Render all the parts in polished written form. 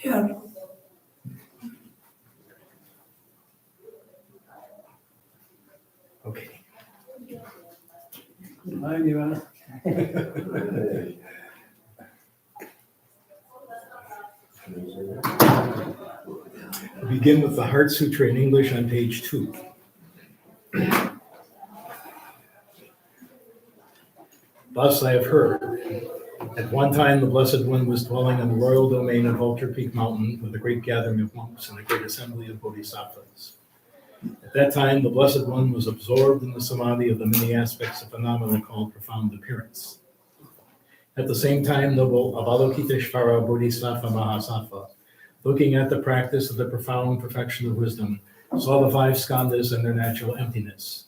Yeah. Okay. Hi, Nima. Begin with the Heart Sutra in English on page 2. Thus I have heard. At one time, the Blessed One was dwelling on the royal domain of Vulture Peak Mountain with a great gathering of monks and a great assembly of bodhisattvas. At that time, the Blessed One was absorbed in the samadhi of the many aspects of phenomena called profound appearance. At the same time, noble Avalokiteshvara Bodhisattva Mahasattva, looking at the practice of the profound perfection of wisdom, saw the 5 skandhas and their natural emptiness.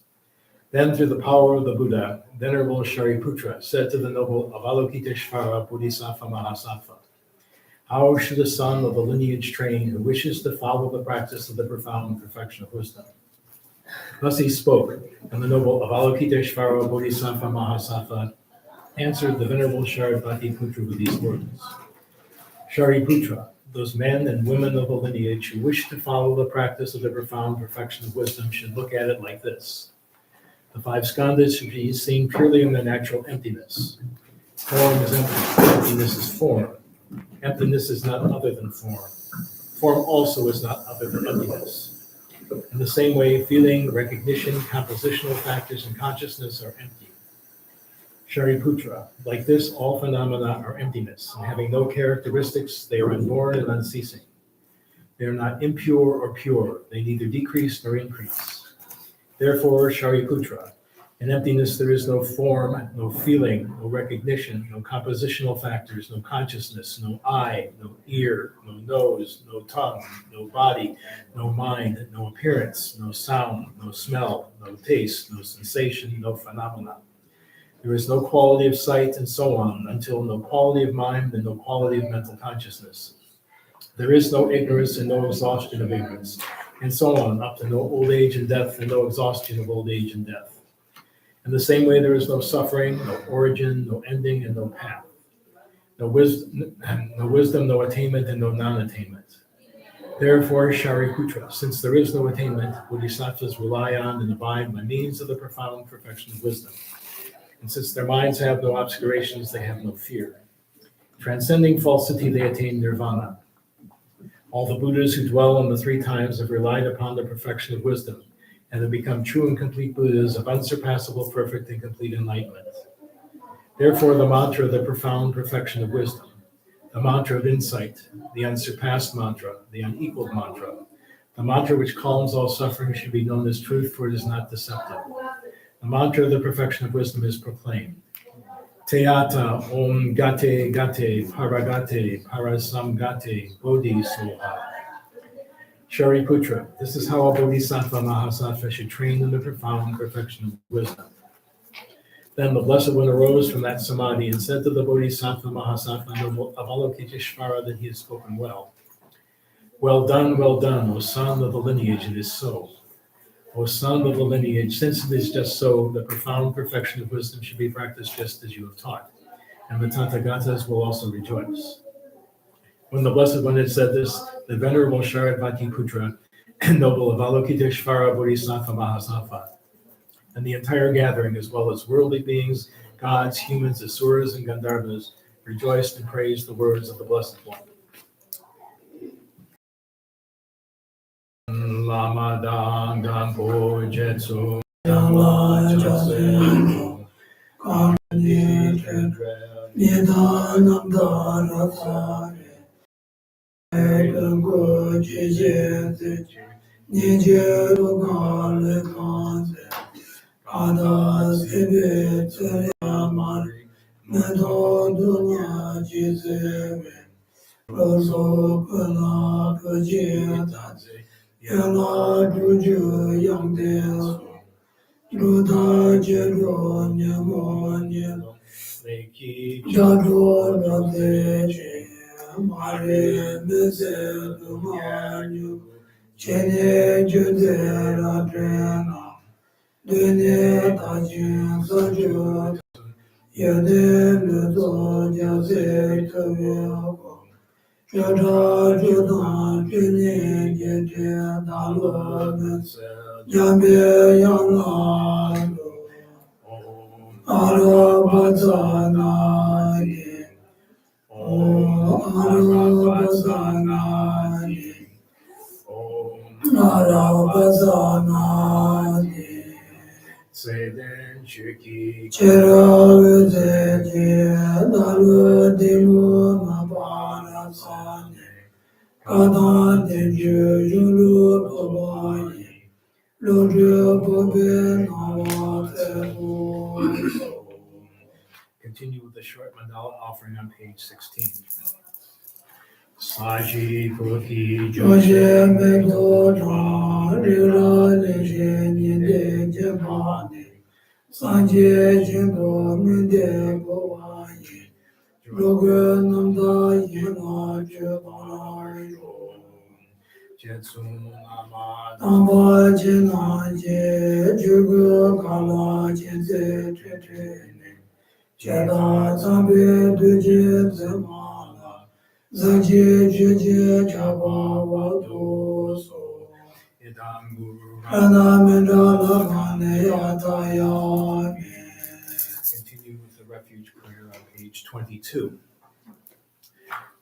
Then, through the power of the Buddha, Venerable Shariputra said to the noble Avalokiteshvara Bodhisattva Mahasattva, "How should a son of the lineage train who wishes to follow the practice of the profound perfection of wisdom?" Thus he spoke, and the noble Avalokiteshvara Bodhisattva Mahasattva answered the Venerable Shariputra with these words. Shariputra, those men and women of the lineage who wish to follow the practice of the profound perfection of wisdom should look at it like this. The 5 skandhas should be seen purely in their natural emptiness. Form is empty. Emptiness is form. Emptiness is not other than form. Form also is not other than emptiness. In the same way, feeling, recognition, compositional factors, and consciousness are empty. Shariputra, like this, all phenomena are emptiness, and having no characteristics, they are unborn and unceasing. They are not impure or pure. They neither decrease nor increase. Therefore, Shariputra, in emptiness there is no form, no feeling, no recognition, no compositional factors, no consciousness, no eye, no ear, no nose, no tongue, no body, no mind, no appearance, no sound, no smell, no taste, no sensation, no phenomena. There is no quality of sight, and so on, until no quality of mind and no quality of mental consciousness. There is no ignorance and no exhaustion of ignorance, and so on, up to no old age and death and no exhaustion of old age and death. In the same way, there is no suffering, no origin, no ending, and no path. No wisdom, no attainment, and no non-attainment. Therefore, Shariputra, since there is no attainment, bodhisattvas rely on and abide by means of the profound perfection of wisdom. And since their minds have no obscurations, they have no fear. Transcending falsity, they attain nirvana. All the Buddhas who dwell in the 3 times have relied upon the perfection of wisdom and have become true and complete Buddhas of unsurpassable, perfect, and complete enlightenment. Therefore, the mantra of the profound perfection of wisdom, the mantra of insight, the unsurpassed mantra, the unequaled mantra, the mantra which calms all suffering should be known as truth, for it is not deceptive. The mantra of the perfection of wisdom is proclaimed. Teata om gate gate paragate parasamgate bodhi soha. Shariputra, this is how a bodhisattva mahasattva should train in the profound perfection of wisdom. Then the Blessed One arose from that samadhi and said to the bodhisattva mahasattva noble Avalokiteshvara that he had spoken well. Well done, O son of the lineage, it is so. O son of the lineage, since it is just so, the profound perfection of wisdom should be practiced just as you have taught, and the Tathagatas will also rejoice. When the Blessed One had said this, the Venerable Shariputra and noble Avalokiteshvara Bodhisattva Mahasattva, and the entire gathering, as well as worldly beings, gods, humans, asuras, and Gandharvas, rejoiced and praised the words of the Blessed One. Lama Dan Dampo Jetsu Yala Yama Jase Jase Kanye Nida Namda Rasare Dungu Jije Nije Rugale Kanse Kada Sibi Tsuyamari Medo Dunya Jizebe Roso Pela Pujita Yala Juju Yangde Ruda Jero Nyamo Nyamo Jado Rode Mare Meze Dumanyu Chene Jude Radrena Dune Tajin Sajo Yede Ludo Jase Taviyako Jada Judan Jine Jede Dalo Jambe Yana Arabazanani Arabazanani Arabazanani Cheravedeji Dalvedimu Mabarasani Kadanteju Julu Babayi Lodru Bobe Navatebu. Continue with the short mandala offering on page 16. Saji Puti Joshe Mego Dra Rira Leje Nide Jemane Sanje Jimbo Minde Bowaye Rogue Namda Yena Jebanayo Jetsu Nama Tamba Jena Je Jugu Kala Jense Tretene Cheda Zambe Duje Zemala Zaje Juje Chaba Wadu So Idam Guru Anamendala Kane Yatayami Continue with the refuge prayer on page 22.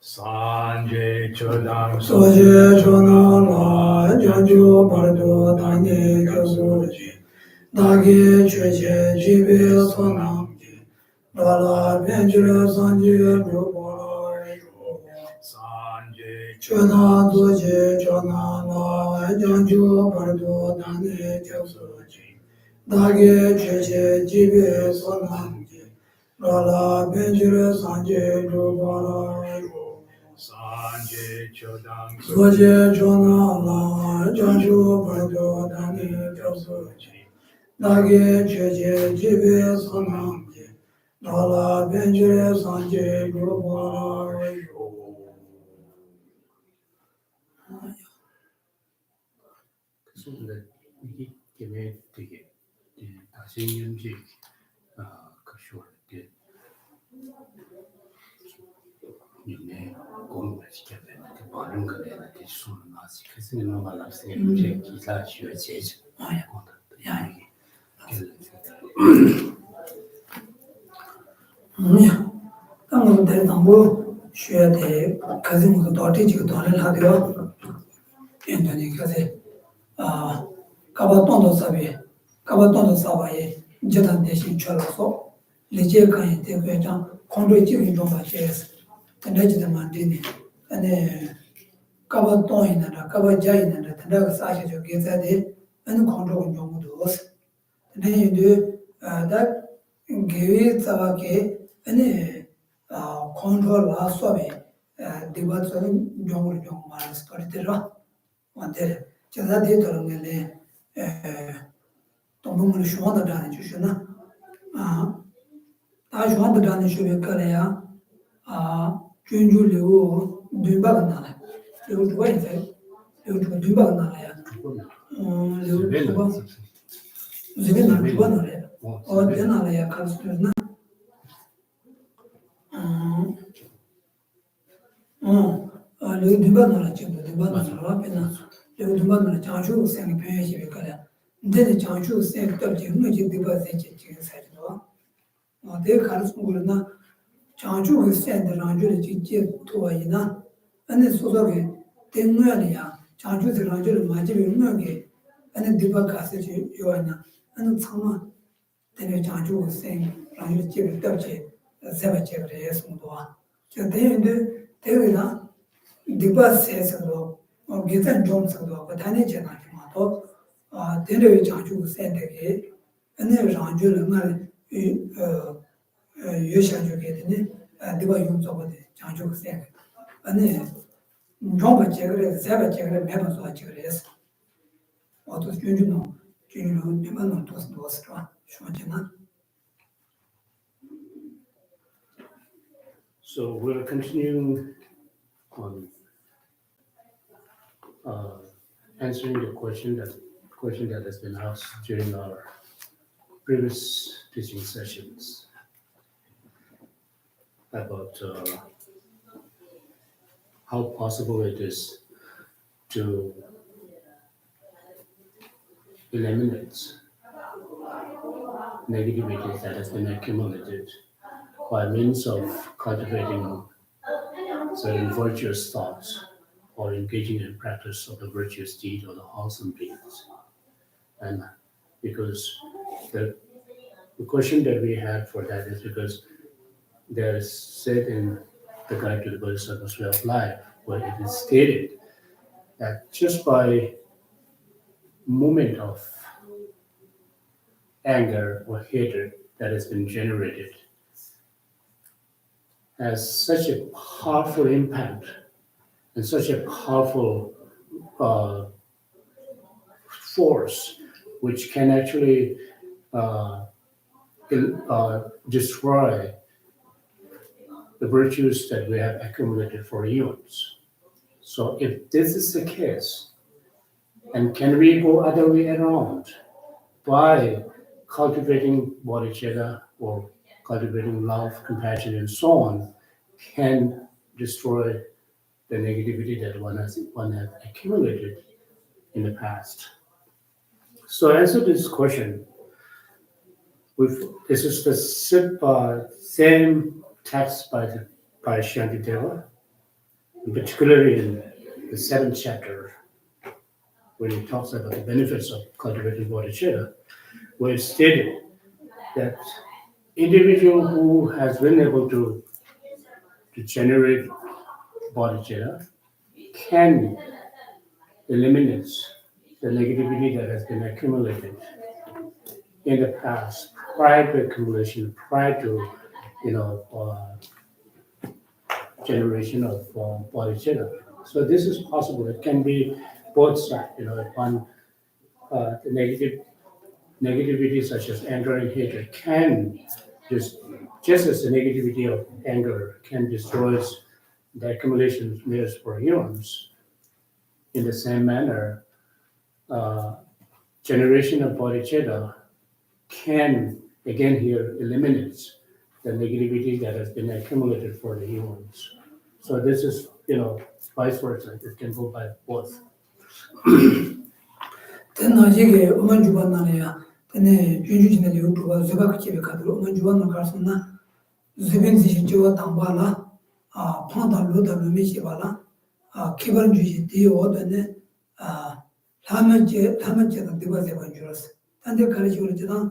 Sanjay Chodang Soje Chonala Janju Bardo Dani Josuji Dagi Cheche Jibe Sonamji Dala Benjure Sanje Rupara Sanjay Chona Doje Chonala Janju Bardo Dani Josuji Dagi Cheche Jibe Sonamji Dala Benjure Sanje Rupara Sanjay Chodang Soje Chonala Janju Bardo Dani Josuji Dagi Cheche Jibe Sonamji Dala Benjure Sanje Rupara 근데 이게 때문에 되게 다시 연지 그 쇼를 때 이내 공부를 시켜야 되는데 많은 거에 대해 수는 나지 그래서 내가 말았어요 이제 기사 쉬어 제죠 아야 야 이게 당근 대담보 쉬어야 돼 가슴도 도티지고 돈을 하대요 엔더니 가세 아 가바톤도 사바에 저단 대신 쳐서 리제 간에 대고장 콘도지 좀 맞게스 근데지도 만드네 아니 가바톤이나 가바자이나 내가 사실 계산돼 아니 콘도 정도도 근데 이제 다 개위 사바게 아니 컨트롤 하수에 디바트는 정을 좀 말스 거리더라 완전 제가 되더라고요 동물을 좋아하다 다는 주시나 다 좋아하다 다는 주변 거래야 준줄이고 눈박은 나네 이거 누가 있어요 이거 눈박은 나야 이거 누가 집에 나 누가 나래 내나래야 가르치나 여기 눈박나라 지금 눈박나라 앞에나 여기 눈박나라 장수 생이 표현이 그래 근데 장수 생 때문에 뭐지 디바세 지금 살죠 내가 가르치는 거는 장수 생들 안주를 지지 도와이나 안에 소속에 된거야 장주들 라주를 맞으면 유명하게 안에 디바 가서 요하나 안에 참아 되게 장주 생 라주 집을 떠지 세바 집을 해서도와 저 대인데 대회나 디바 세서도 기타 좀서도 다니 제가 또 대회 장주 생되게 안에 라주를 말 유샤주게 되네 디바 용서거든 장주 생 안에 정말 제가 세바 제가 매번 소 제가 했어. 어떤 준주는 내만 도스도스라 쇼잖아. So we're continuing on answering the question that has been asked during our previous teaching sessions about how possible it is to eliminate negativity that has been accumulated by means of cultivating certain virtuous thoughts or engaging in practice of the virtuous deed or the wholesome deeds. And because the question that we had for that is because there is said in the Guide to the Bodhisattva's Way of Life, where it is stated that just by moment of anger or hatred that has been generated has such a powerful impact and such a powerful force which can actually destroy the virtues that we have accumulated for eons. So if this is the case, and can we go other way around by cultivating bodhicitta or cultivating love, compassion, and so on, can destroy the negativity that one has accumulated in the past. So answer this question. This is the same text by Shantideva, particularly in the 7th chapter, when he talks about the benefits of cultivating bodhicitta, where it's stated that individual who has been able to generate bodhicitta can eliminate the negativity that has been accumulated in the past, prior to accumulation, prior to generation of bodhicitta. So this is possible. It can be both sides. Upon the negativity such as anger and hatred can just as the negativity of anger can destroy the accumulation made for eons. In the same manner, generation of bodhicitta can again here eliminate the negativity that has been accumulated for the eons. So this is vice versa. It can go by both. Then 이게 어머니 주반나야. 근데 준주진의 유튜브 제가 집에 가도 어머니 주반나 가서나 주변지 지와 담발라 판단로다 루미시발라 기본 주지 디오더네 라면제도 디바세 번주었어. 근데 가르치고 그러잖아.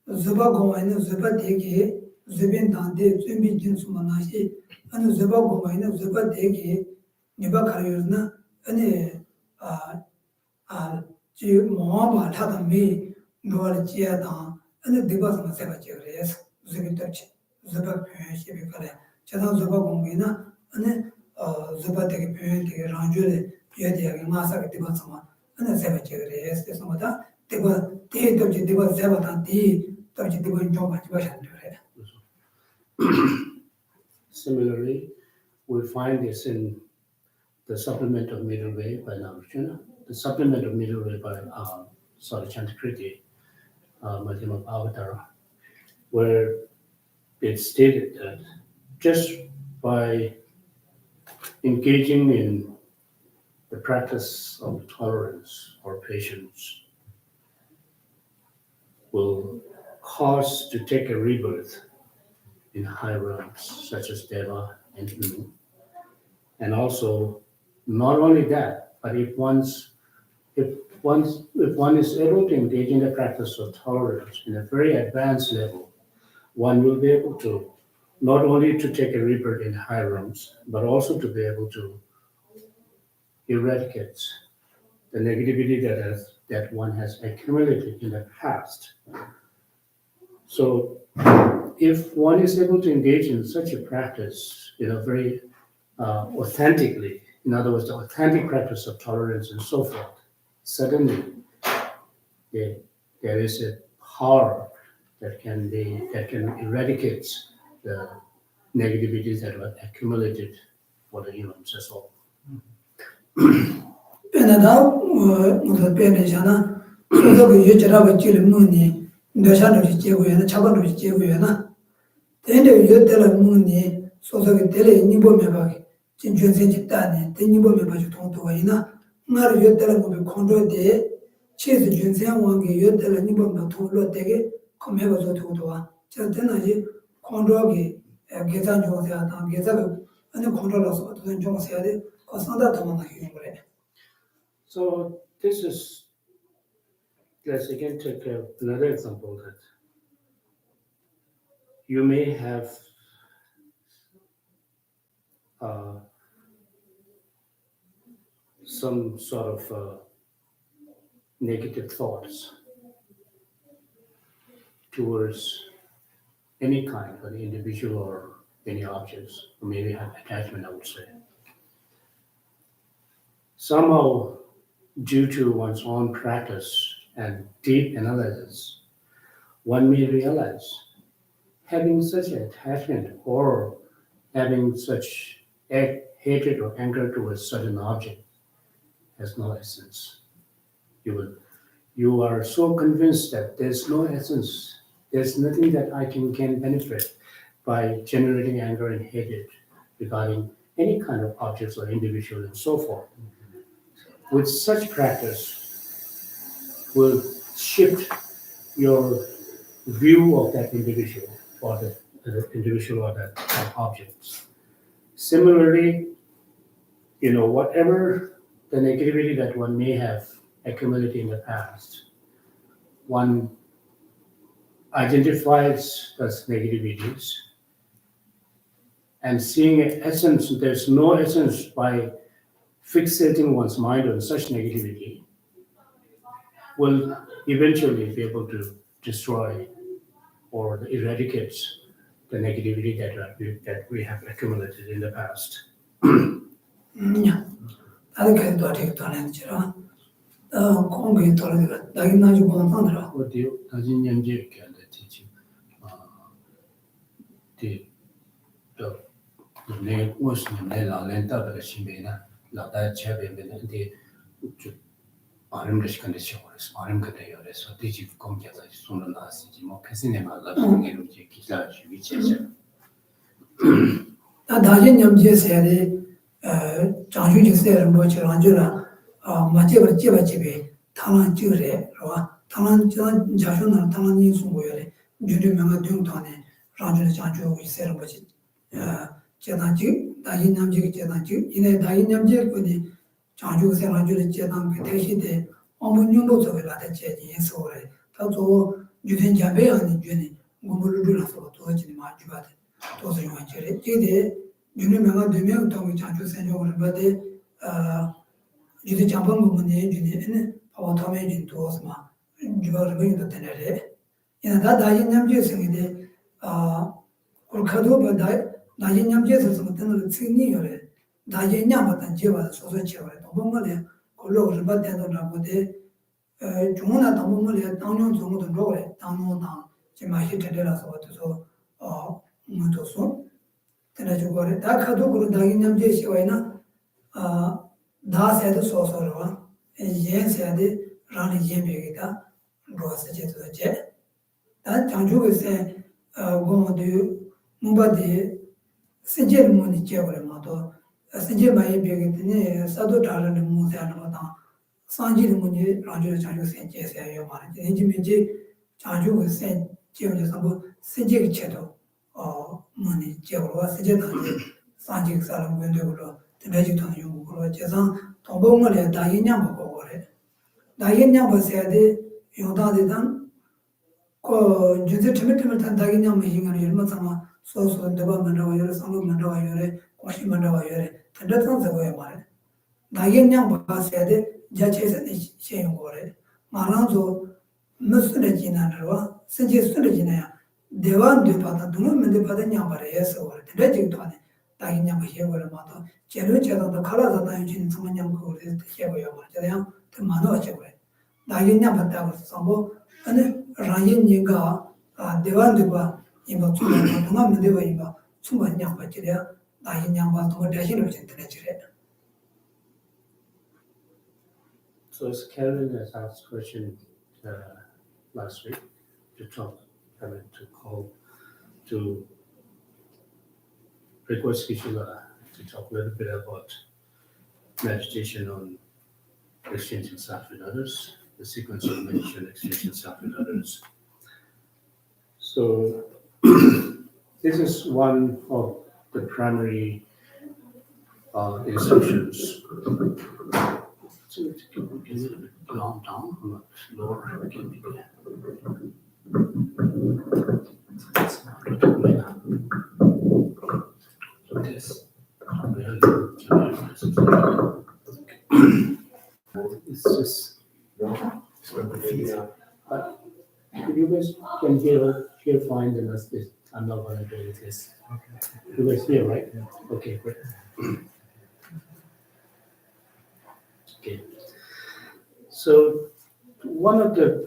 zuba goma zuba degi zubin dande zubin jinsu manashi ane zuba goma zuba degi niba karayurna ane ji moa thada me noal jia da ane diba sama seba jegres zubin tachi zuba pyeshi be kare chada zuba goma ane zuba degi pyeshi ranjule yedi yagi masa ke diba sama ane seba jegres sama da diba te tachi diba seba da di Similarly, we find this in the Supplement of Middle Way by Nagarjuna, the Supplement of Middle Way by Chantakriti, Madhyama Avatara, where it's stated that just by engaging in the practice of tolerance or patience will cause to take a rebirth in high realms such as Deva and Inu. And also, not only that, But if one is able to engage in the practice of tolerance in a very advanced level, one will be able to not only to take a rebirth in higher realms, but also to be able to eradicate the negativity that one has accumulated in the past. So if one is able to engage in such a practice, very authentically, in other words, the authentic practice of tolerance and so forth, suddenly there is a power that can eradicate the negativities that were accumulated for the humans as well. So this is, let's again take another example that you may have some sort of negative thoughts towards any kind of an individual or any objects, or maybe have attachment, I would say. Somehow, due to one's own practice and deep analysis, one may realize having such an attachment or having such hatred or anger towards certain object has no essence. You are so convinced that there's no essence, there's nothing that I can benefit by generating anger and hatred regarding any kind of objects or individual and so forth. With such practice will shift your view of that individual or the individual or that object. Similarly, whatever the negativity that one may have accumulated in the past, one identifies those negativities and seeing an essence, there's no essence by fixating one's mind on such negativity, will eventually be able to destroy or eradicate the negativity that we have accumulated in the past. 그거 제상 동봉을 다이냐 먹고 그래. 다이냐 버세데 요다데단 그 주제 트미트미 다이냐 먹이는 일만 sama 소소 ndaba mandawa yore sanlo mandawa yore kwashi mandawa yore tandatsan zagoya mare. 다이냐 버세데 자체에서 시행 거래. 말아서 무슨 지나들와 세제 수를 지나야 대wan 되파다 두는 문제 받anya 말해서 그래. 대지도 안에 다이냐 버시고를 마도 제로 제도도 갈아서 유진 성만냥 그걸 해고요 말이야. 그 만화 제고래. 다이냐 받다고 선보 아니 라인이가 대wan 되고 이거 주는 동안 문제가 이거 충분히 받지려 다이냐 받고 대신을 진행해. So as Karen has asked a question last week to talk, to call, to request Kishula to talk a little bit about meditation on exchanging self with others, the sequence of meditation, exchanging self with others. So this is one of the primary instructions. So it's a little bit calm down, not lower. It can be there. It's not really now. So this. It's just. But if you guys can hear fine, then that's this. I'm not going to do this. You guys hear, right? Okay, great. Okay. So one of the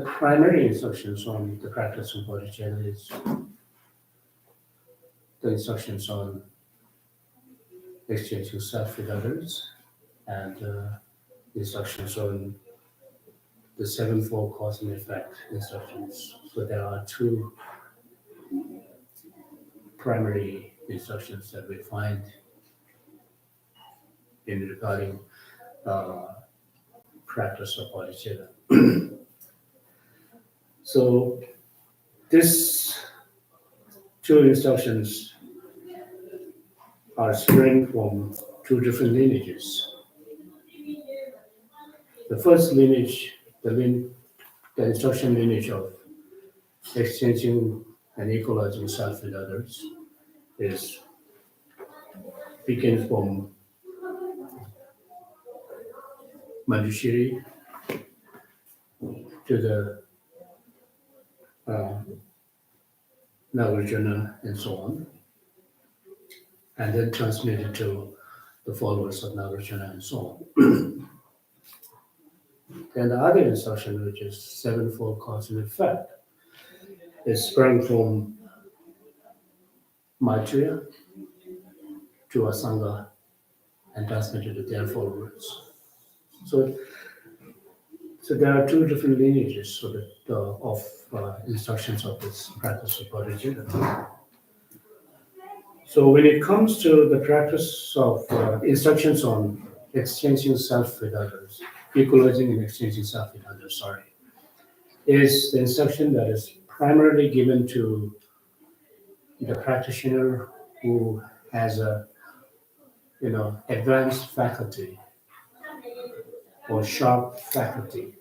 primary instructions on the practice of bodhicitta is the instructions on exchanging self with others and instructions on the sevenfold cause and effect instructions. So there are two primary instructions that we find in regarding practice of bodhicitta. So these two instructions are sprung from two different lineages. The first lineage, the instruction lineage of exchanging and equalizing self with others, begins from Manjushri to the Nagarjuna and so on, and then transmitted to the followers of Nagarjuna and so on. And the other instruction, which is sevenfold cause and effect, is sprung from Maitreya to Asanga and transmitted to their followers. So there are two different lineages of instructions of this practice of bodhicitta. So when it comes to the practice of instructions on exchanging self with others, equalizing and exchanging self with others, is the instruction that is primarily given to the practitioner who has a advanced faculty or sharp faculty.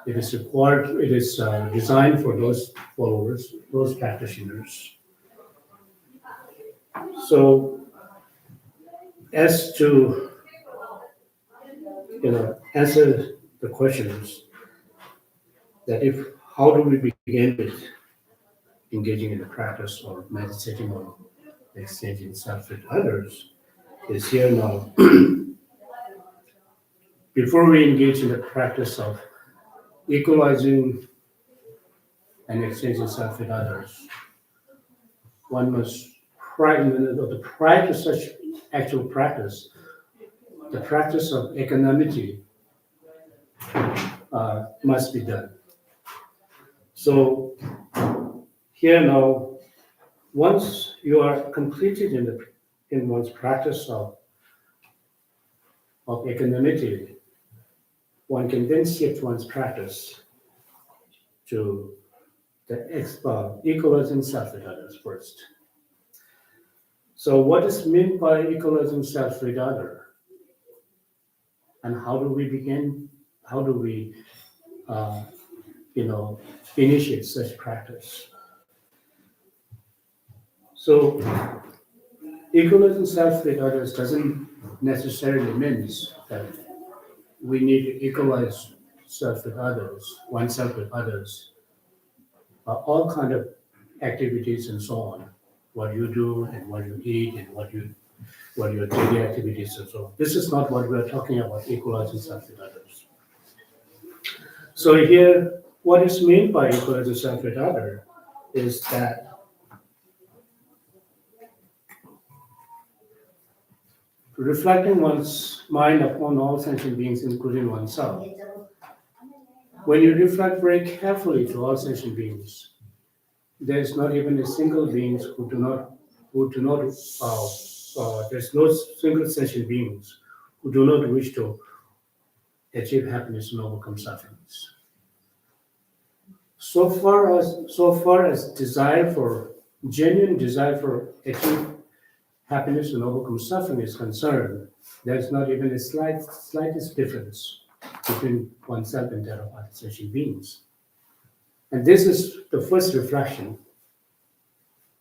It is designed for those followers, those practitioners. So as to answer the questions that how do we begin with engaging in the practice or meditating on exchanging self with others, is here now. Before we engage in the practice of equalizing and exchanging self with others, one must prior to such actual practice, the practice of equanimity must be done. So here now, once you are completed in one's practice of equanimity, one can then shift one's practice to the equalizing self with others first. So what is meant by equalizing self with other? And how do we begin? How do we, uh, initiate such practice? So equalizing self with others doesn't necessarily mean that we need to equalize self with others, oneself with others, all kind of activities and so on, what you do and what you eat and what your daily activities and so on. This is not what we're talking about, equalizing self with others. So here, what is meant by equalizing self with other is that reflecting one's mind upon all sentient beings, including oneself. When you reflect very carefully to all sentient beings, there is not even a single beings there's no single sentient beings who do not wish to achieve happiness and overcome sufferings. So far as genuine desire for achieve happiness and overcome suffering is concerned, there's not even a slightest difference between oneself and that of other sentient beings. And this is the first reflection,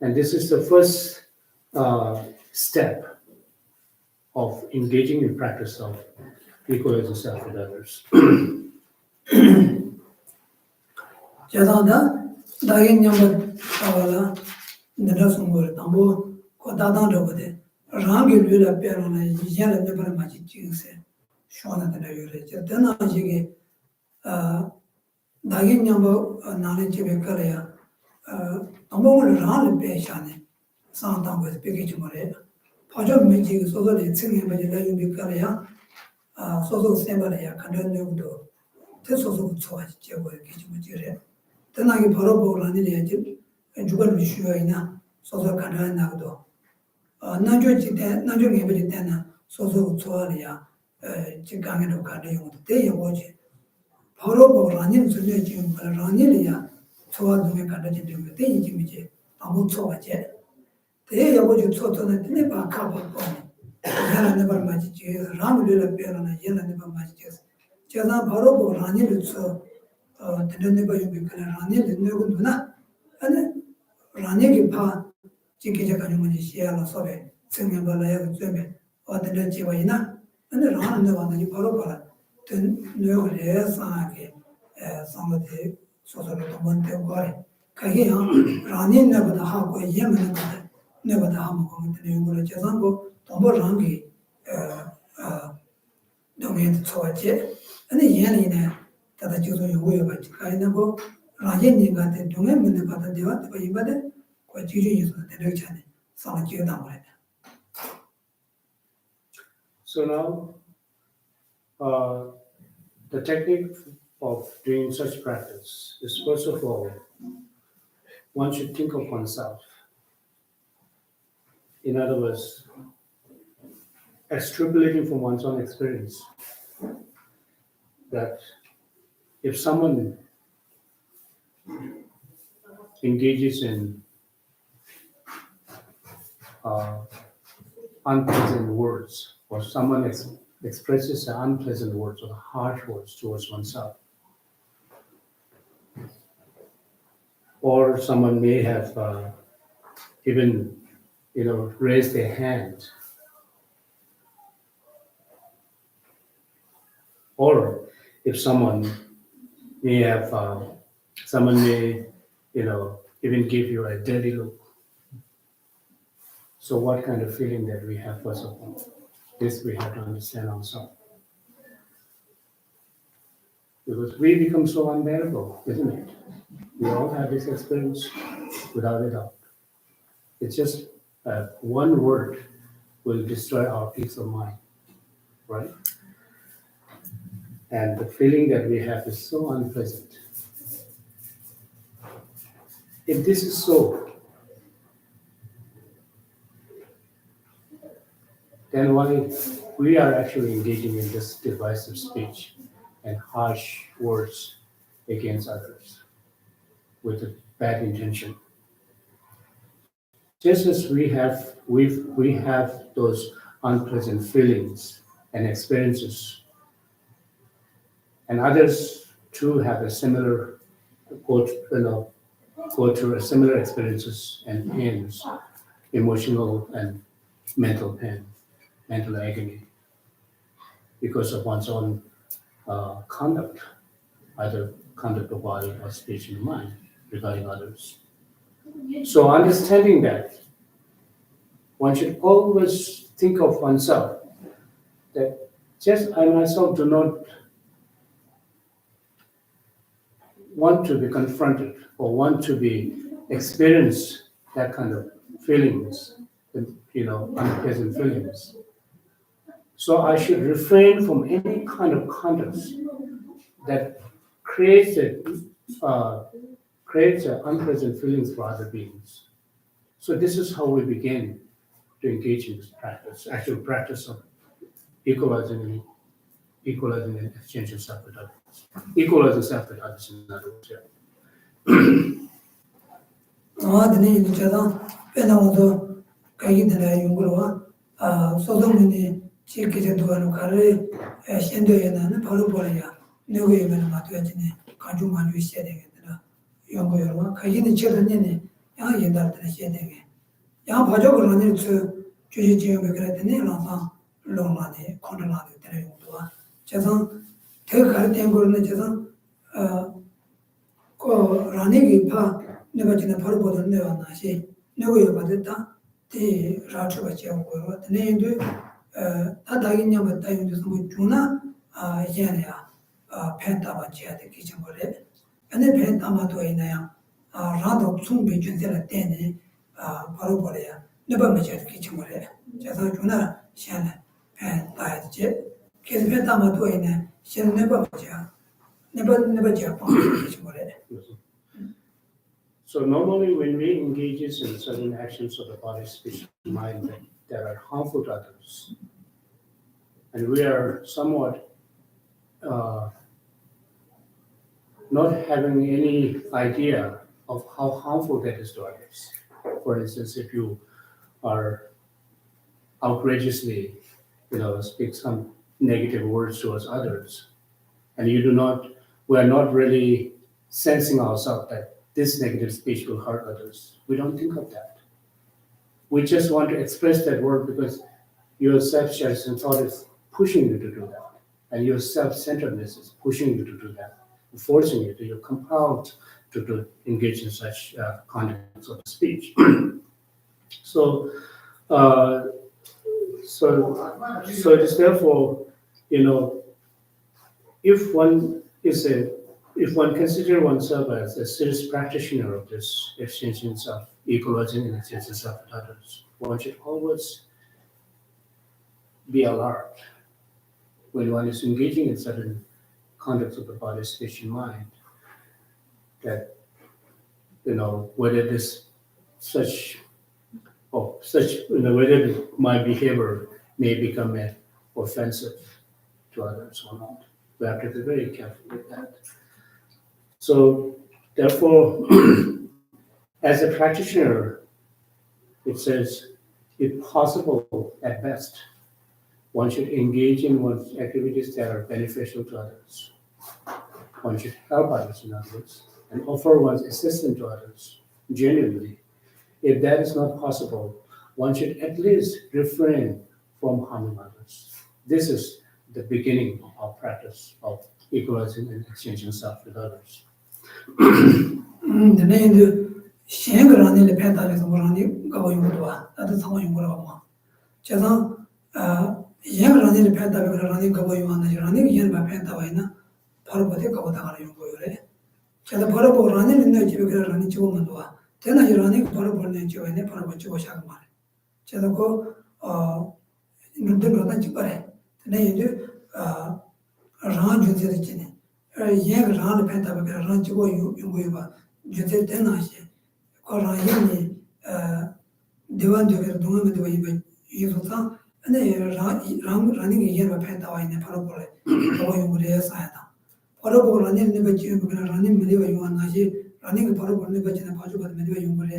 and this is the first step of engaging in practice of equalizing self with others. 자다다 다인 냠을 타와라 내가 송고를 담보 고다단 저거데 랑게 류라 빼로나 이제는 내가 맞지 지금세 쇼나데 요래 저는 아직에 다인 냠을 나는 집에 가려야 담보를 랑을 빼샤네 상담을 빼게 좀 그래 파저 민지 소소리 증해 버리 내용이 가려야 소소 세버려야 간단 내용도 대소소 좋아지 제고 이렇게 좀 그래 떠나기 바로 보라는 얘기 주걸 비슈어이나 소소 간단 나고도 나중에 해버릴 때는 소소 좋아리야 지강에도 가는 용도 때 요거지 바로 보라는 소리 지금 라니리야 좋아하는 간단히 좀 때 이제 아무 좋아지 때 요거지 초토는 때 바카고 얘는 내 맞지 라무를 빼라나 얘는 내 맞지 제가 바로 보라니를 드는 거 여기 그냥 라니를 내고도나 아니 라니기 파 지키자 가는 거지 시야로 소리 생명 발라야 좀 어디를 지워이나 아니 라는 거는 바로 봐라 든 뇌를 예상하게 상대의 소설을 더 먼저 거래 그게 라니 내보다 하고 예면은 내보다 하면 거기는 이거를 제상고 동보랑기 동행도 좋아지 아니 얘는 다다 지금 요거에 같이 가는 거 라제님한테 동행 문제 받은 데와 또 이번에 그 지주에서 내려잖아요. 상지에 담아야 돼. So now, the technique of doing such practice is first of all, one should think of oneself. In other words, extrapolating from one's own experience, that if someone engages in unpleasant words, or someone expresses unpleasant words or harsh words towards oneself, or someone may have even raised their hand, or if someone may even give you a dirty look. So what kind of feeling that we have, first of all? This we have to understand ourselves. Because we become so unbearable, isn't it? We all have this experience without a doubt. It's just one word will destroy our peace of mind, right? And the feeling that we have is so unpleasant. If this is so, then why we are actually engaging in this divisive speech and harsh words against others with a bad intention? just as we have those unpleasant feelings and experiences, and others too have a similar go through a similar experiences and pains, emotional and mental pain, mental agony, because of one's own conduct, either conduct of body or speech and mind regarding others. So understanding that, one should always think of oneself that just I myself do not want to be confronted or want to be experience that kind of feelings, unpleasant feelings. So I should refrain from any kind of conduct that creates unpleasant feelings for other beings. So this is how we begin to engage in this practice, actual practice of equalizing and exchanging self with others. Equalizing self with others in other words, yeah. 드네 이제다 배나오도 가기 전에 용거와 소소문이 지키제도 하는 가를 현도에는 바로 버려야 누구에게나 맞춰지네 가중 만주 있어야 되겠더라 용거여와 가기는 처음에는 야 옛날에 해야 되게 야 바적을 하는 주지 지역에 그랬더니 라마 롱라네 코로나도 되는 용도와 제가 더 가르된 거는 제가 라네기 파 내가 지금 바로 보던 내가 나시 누구에 받았다 대 라트가 지어고 내인도 다다기냐 맞다 인도 뭐 주나 이제야 펜타바 지야 되기 전에 근데 펜타마도 있나요 라도 충분히 준비를 때네 바로 버려야 내가 맞아 되기 전에 제가 주나 시안에 펜타지 계속 펜타마도 있네 시안 내가 맞아 never Japan. So normally when we engage in certain actions of the body, speech, and mind that are harmful to others, and we are somewhat not having any idea of how harmful that is to others. For instance, if you are outrageously, speak some negative words towards others, and we are not really sensing ourselves that this negative speech will hurt others. We don't think of that. We just want to express that word because your self-cherished thought is pushing you to do that. And your self-centeredness is pushing you to do that, forcing you to, you're compelled to engage in such conduct of speech. So it is therefore, if one considers oneself as a serious practitioner of this exchanging self, equalizing and exchanging self with others, one should always be alert when one is engaging in certain conduct of the body, speech, and mind. That whether whether my behavior may become offensive to others or not. We have to be very careful with that. So, therefore, as a practitioner, it says, if possible, at best, one should engage in one's activities that are beneficial to others. One should help others, in other words, and offer one's assistance to others, genuinely. If that is not possible, one should at least refrain from harming others. This is the beginning of our practice of equalizing and exchanging self with others. rāng jūnsi rī chīni, yēng rāng lī pēntā bā rāng jīgō yungu yu bā, jūnsi rī tēnā xī, kō rāng yēng nī dīwān jū kērā dōngā mī dīwā yu bā yu sū tāng, rāng nī kī yēng bā pēntā wā yu nī pārā pō rī, dōgā yungu rī yā sā yā tāng. Pārā pō rāng nī bā jī yu bā rāng nī mī dīwā yu wā nā xī, rāng nī kī pārā pō rī bā jī nā pā chū bā mī dīwā yungu rī,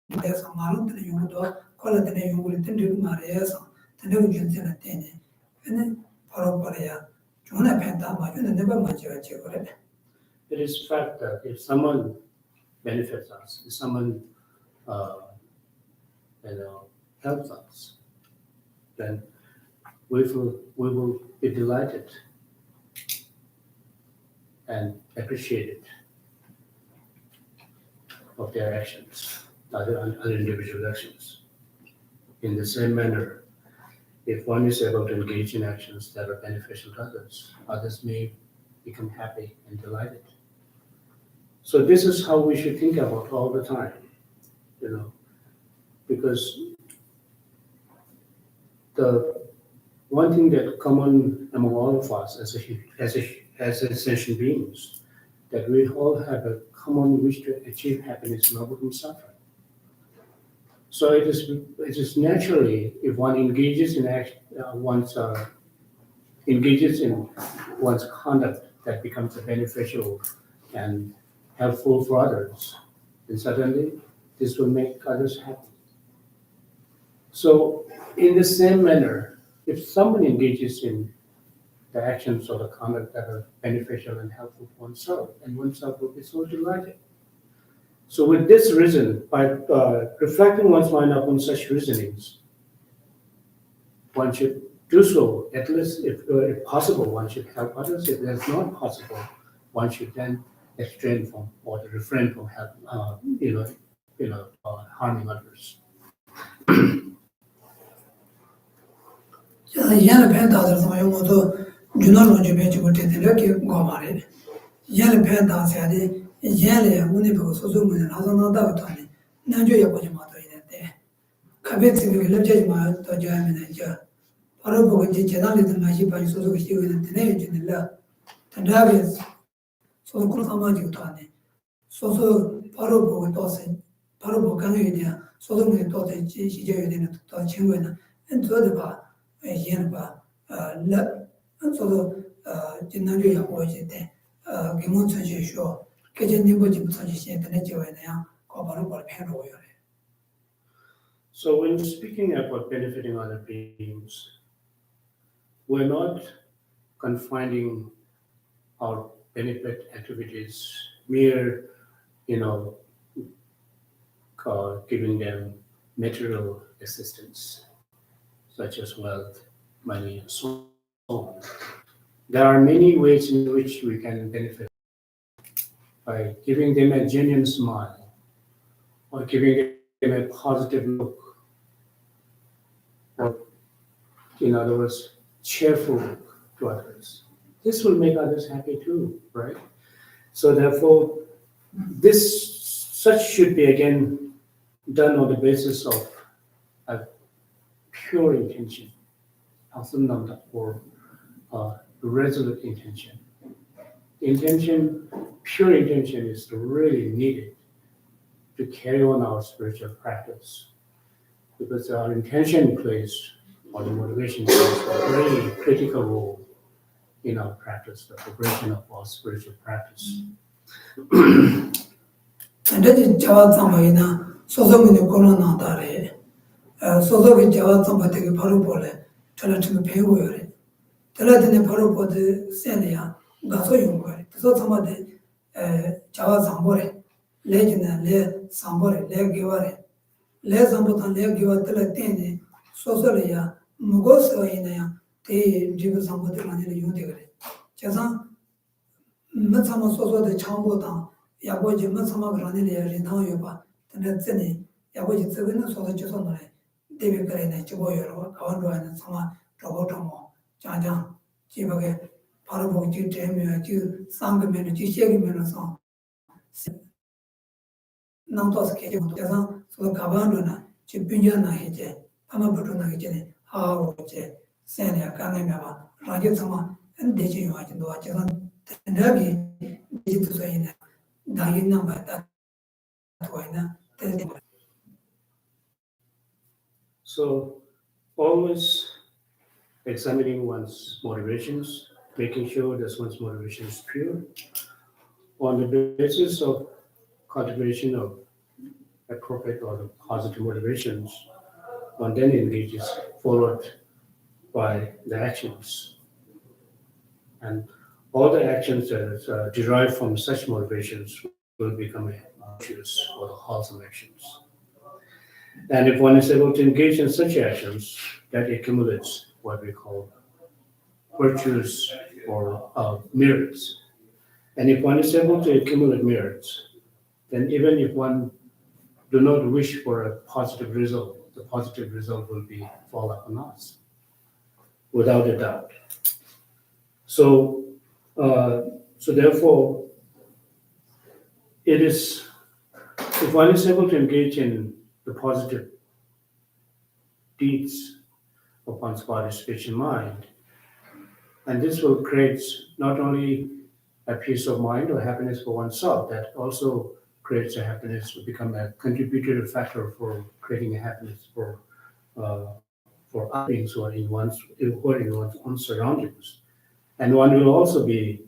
there's a malum to you do, call it the name you will attend to Marias, the new Junsen attending. And then Paroporia, Juna Penta, and never much of a children. It is fact that if someone benefits us, if someone helps us, then we will be delighted and appreciated of their actions, other individual actions. In the same manner, if one is able to engage in actions that are beneficial to others, others may become happy and delighted. So this is how we should think about all the time, because the one thing that common among all of us as sentient beings, that we all have a common wish to achieve happiness and overcome suffering. So it is naturally, if one engages in engages in one's conduct that becomes beneficial and helpful for others, then suddenly this will make others happy. So in the same manner, if someone engages in the actions or the conduct that are beneficial and helpful for oneself, and oneself will be so delighted. So with this reason, by reflecting one's mind upon such reasonings, one should do so, at least if possible, one should help others. If that's not possible, one should then abstain from or refrain from harming others. Yan pen da da ma yo mo do junar lo je be ju te de ke go ma re yan pen da sa de yan le mu ne be so so mu na so na da ta ni na jo ya ko je ma do ine de ka be ti be le je ma to ja mi na ja paro bo je je da le de ma ji ba so so ke ji ne de ne je ne la ta da be so ko sa ma ji ta ne so so paro bo to se paro bo kan ye dia so so mu to de ji ji je ye ne to chen we na en to de ba yen ba la so jinnan ju ya ko ji de ge mo chen ji shuo ge jin ni bo ji bu chen ji xian de ne ji wei na yang ko ba lu ba pen ro yo le. So when speaking about benefiting other beings, we're not confining our benefit activities mere, giving them material assistance, such as wealth, money, and so on. There are many ways in which we can benefit by giving them a genuine smile, or giving them a positive look, or in other words, cheerful look to others. This will make others happy too, right? So therefore, such should be again done on the basis of a pure intention, or resolute intention. Pure intention is really needed to carry on our spiritual practice, because our intention plays, or the motivation plays, a very critical role in our practice, the progression of our spiritual practice. And that is Java Zamaina, so so many corona dare. So so ke Java Zamba te ke paru pole, tala te pe wo yore. Tala te ne paru po de senia, gaso yung gore. So sama de Java Zambore, le jina le Sambore, le giware. Le Zambo tan le giwa tala tene, so so le ya, mugo so ina ya, te jibu Zambo te lani le yung de gore. Chasa, matsama so so de chambo tan, 야고지 마사마 그라니리아 리나요바 근데 야고지 저거는 소소 저소는 데뷔 그래네 저거요 가원로는 상마 저거도 자장 지역에 바로 보기 때문에 그 상금면은 지시기면서 나도서 계속 그래서 그 가반로나 집빈잖아 이제 아마 버튼하기 전에 하고 이제 세네 강에다가 라디오 상마 엔데지 요아진도 와서 내가 디지털 소이네 So always examining one's motivations, making sure that one's motivation is pure, on the basis of cultivation of appropriate or the positive motivations, one then engages, followed by the actions. And all the actions that are derived from such motivations will become virtuous or wholesome actions. And if one is able to engage in such actions, that accumulates what we call virtues or merits. And if one is able to accumulate merits, then even if one do not wish for a positive result, the positive result will be fall upon us, without a doubt. So, so therefore, it is, if one is able to engage in the positive deeds of one's body, speech, and mind, and this will create not only a peace of mind or happiness for oneself, that also creates a happiness to become a contributory factor for creating a happiness for other beings who are in one's own surroundings. And one will also be,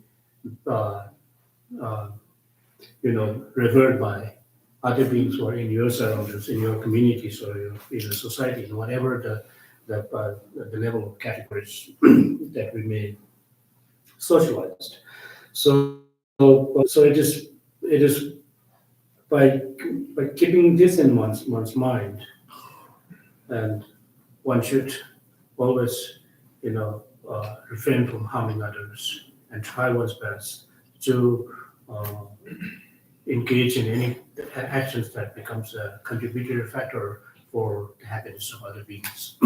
revered by other beings who are in your surroundings, in your communities, or in your society, in whatever the level of categories that we may socialize. So it is by keeping this in one's mind, and one should always, refrain from harming others and try one's best to engage in any actions that becomes a contributory factor for the happiness of other beings.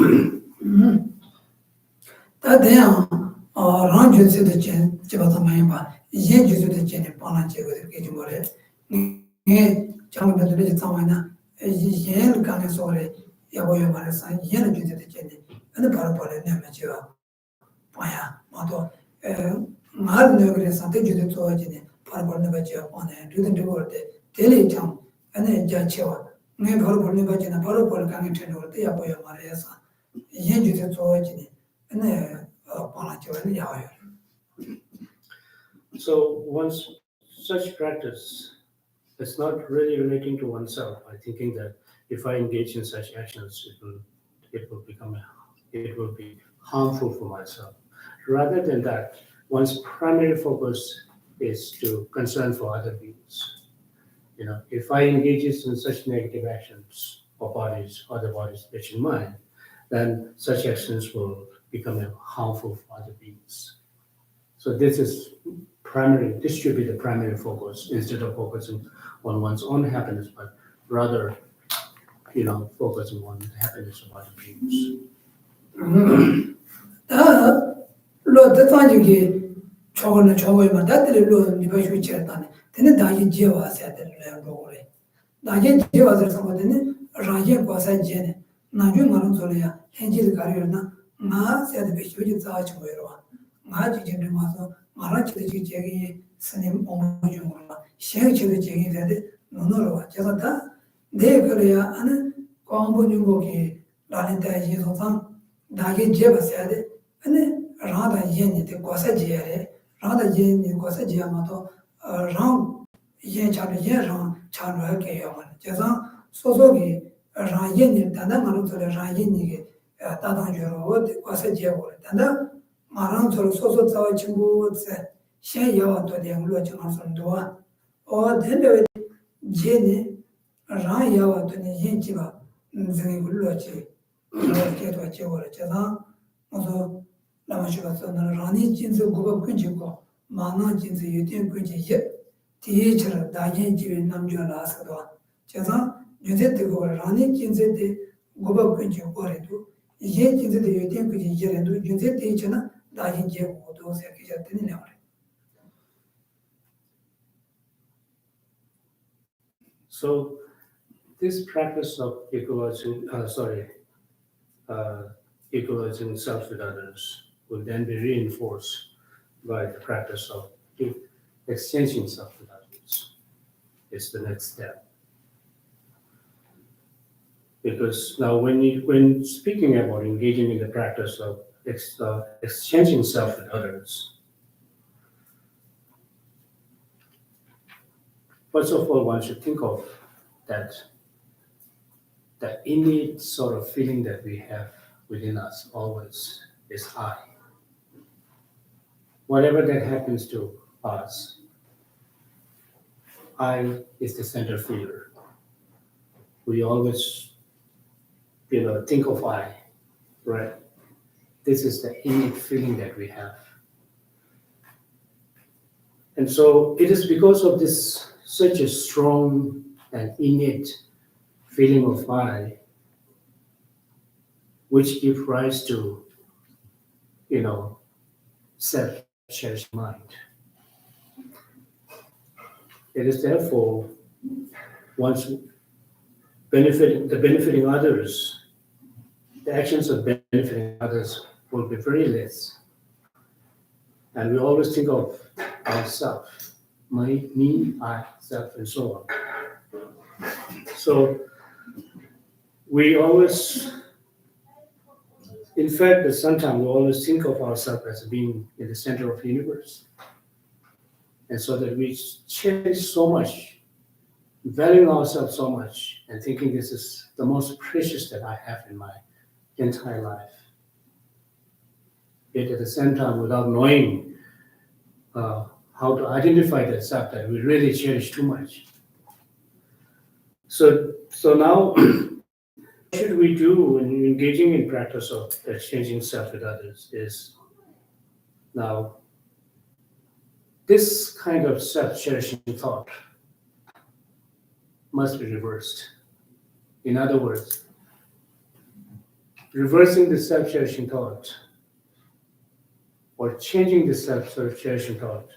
다 대양 랑 주스의 전 집어서 많이 봐. 이제 주스의 전에 뻔한 제거 이렇게 뭐래. 네 장면들이 상황이나 이제 간에 소리 야고요 말해서 이제는 주스의 전에 근데 바로 내면 제가 봐야 뭐도 말은 그래서 대주도 좋아지네. 바로 내가 보내. 두든 때 텔레 참 안에 자체와 네 바로 내가 바로 강에 트는 때 야고요 말해서 이제 주스 좋아지네. So once such practice is not really relating to oneself by thinking that if I engage in such actions, it will be harmful for myself. Rather than that, one's primary focus is to concern for other beings. If I engage in such negative actions of other bodies, speech, and mind, then such actions will become harmful for other beings. So this should be the primary focus instead of focusing on one's own happiness, but rather, focusing on the happiness of other beings. 나 세대 배우지 자주 보여와 나지 지금 와서 말아치듯이 제기 스님 어머니가 시행치듯이 제기 되는데 눈으로 제가 내 그래야 하는 광고는 거기 라는데 이소상 나게 제봤어야 돼 근데 라다 예니데 고사지야래 라다 예니 고사지야마도 랑 예차를 예랑 차로하게 해요 제가 소속이 랑 예니 단단한 소리 랑 예니게 다당주로 와서 제고 단다 마랑 저로 소소 자와 친구세 셰야와 도대로 정하선도와 된데 제니 라야와 도니 예지바 인생이 굴러지 그렇게도 제고 제가 모두 남아주어서 라니 진짜 고급 근지고 만나 진짜 유된 근지에 뒤에처럼 다른 집에 남겨놔서도 제가 유대되고 라니 진짜데 고급 근지고래도 이제 진짜 유된 근지 이제도 유대돼 있잖아 다른 집에 모두 생기셨더니 나와요. So this practice of equalizing self with others will then be reinforced by the practice of exchanging self with others. It's the next step. Because now when speaking about engaging in the practice of exchanging self with others, first of all, one should think of that the innate sort of feeling that we have within us always is high. Whatever that happens to us, I is the center figure. We always, think of I, right? This is the innate feeling that we have. And so it is because of this such a strong and innate feeling of I, which gives rise to, self-cherished mind. It is therefore, once benefiting others, the actions of benefiting others will be very less. And we always think of ourselves, me, I, self, and so on. So we always, in fact, sometimes we always think of ourselves as being in the center of the universe. And so that we cherish so much, valuing ourselves so much, and thinking this is the most precious that I have in my entire life. Yet at the same time, without knowing how to identify that self that we really cherish too much. So now, what should we do when engaging in practice of exchanging self with others is now this kind of self-cherishing thought must be reversed. In other words, reversing the self-cherishing thought or changing the self-cherishing thought.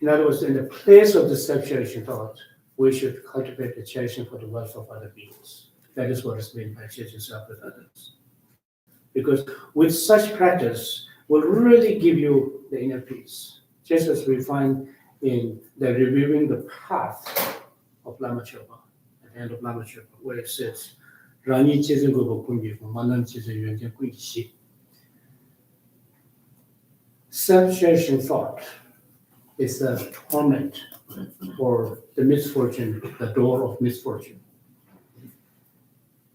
In other words, in the place of the self-cherishing thought, we should cultivate the cherishing for the welfare of other beings. That is what is meant by cherishing self with others. Because with such practice, will really give you the inner peace. Just as we find in the reviewing the path of Lama Chöpa, at the end of Lama Chöpa, where it says, Rani Chizin Gogo Kungi, Manan Chizin Yuanjian Kungi Shi. Self-cherishing thought is a torment or the misfortune, the door of misfortune.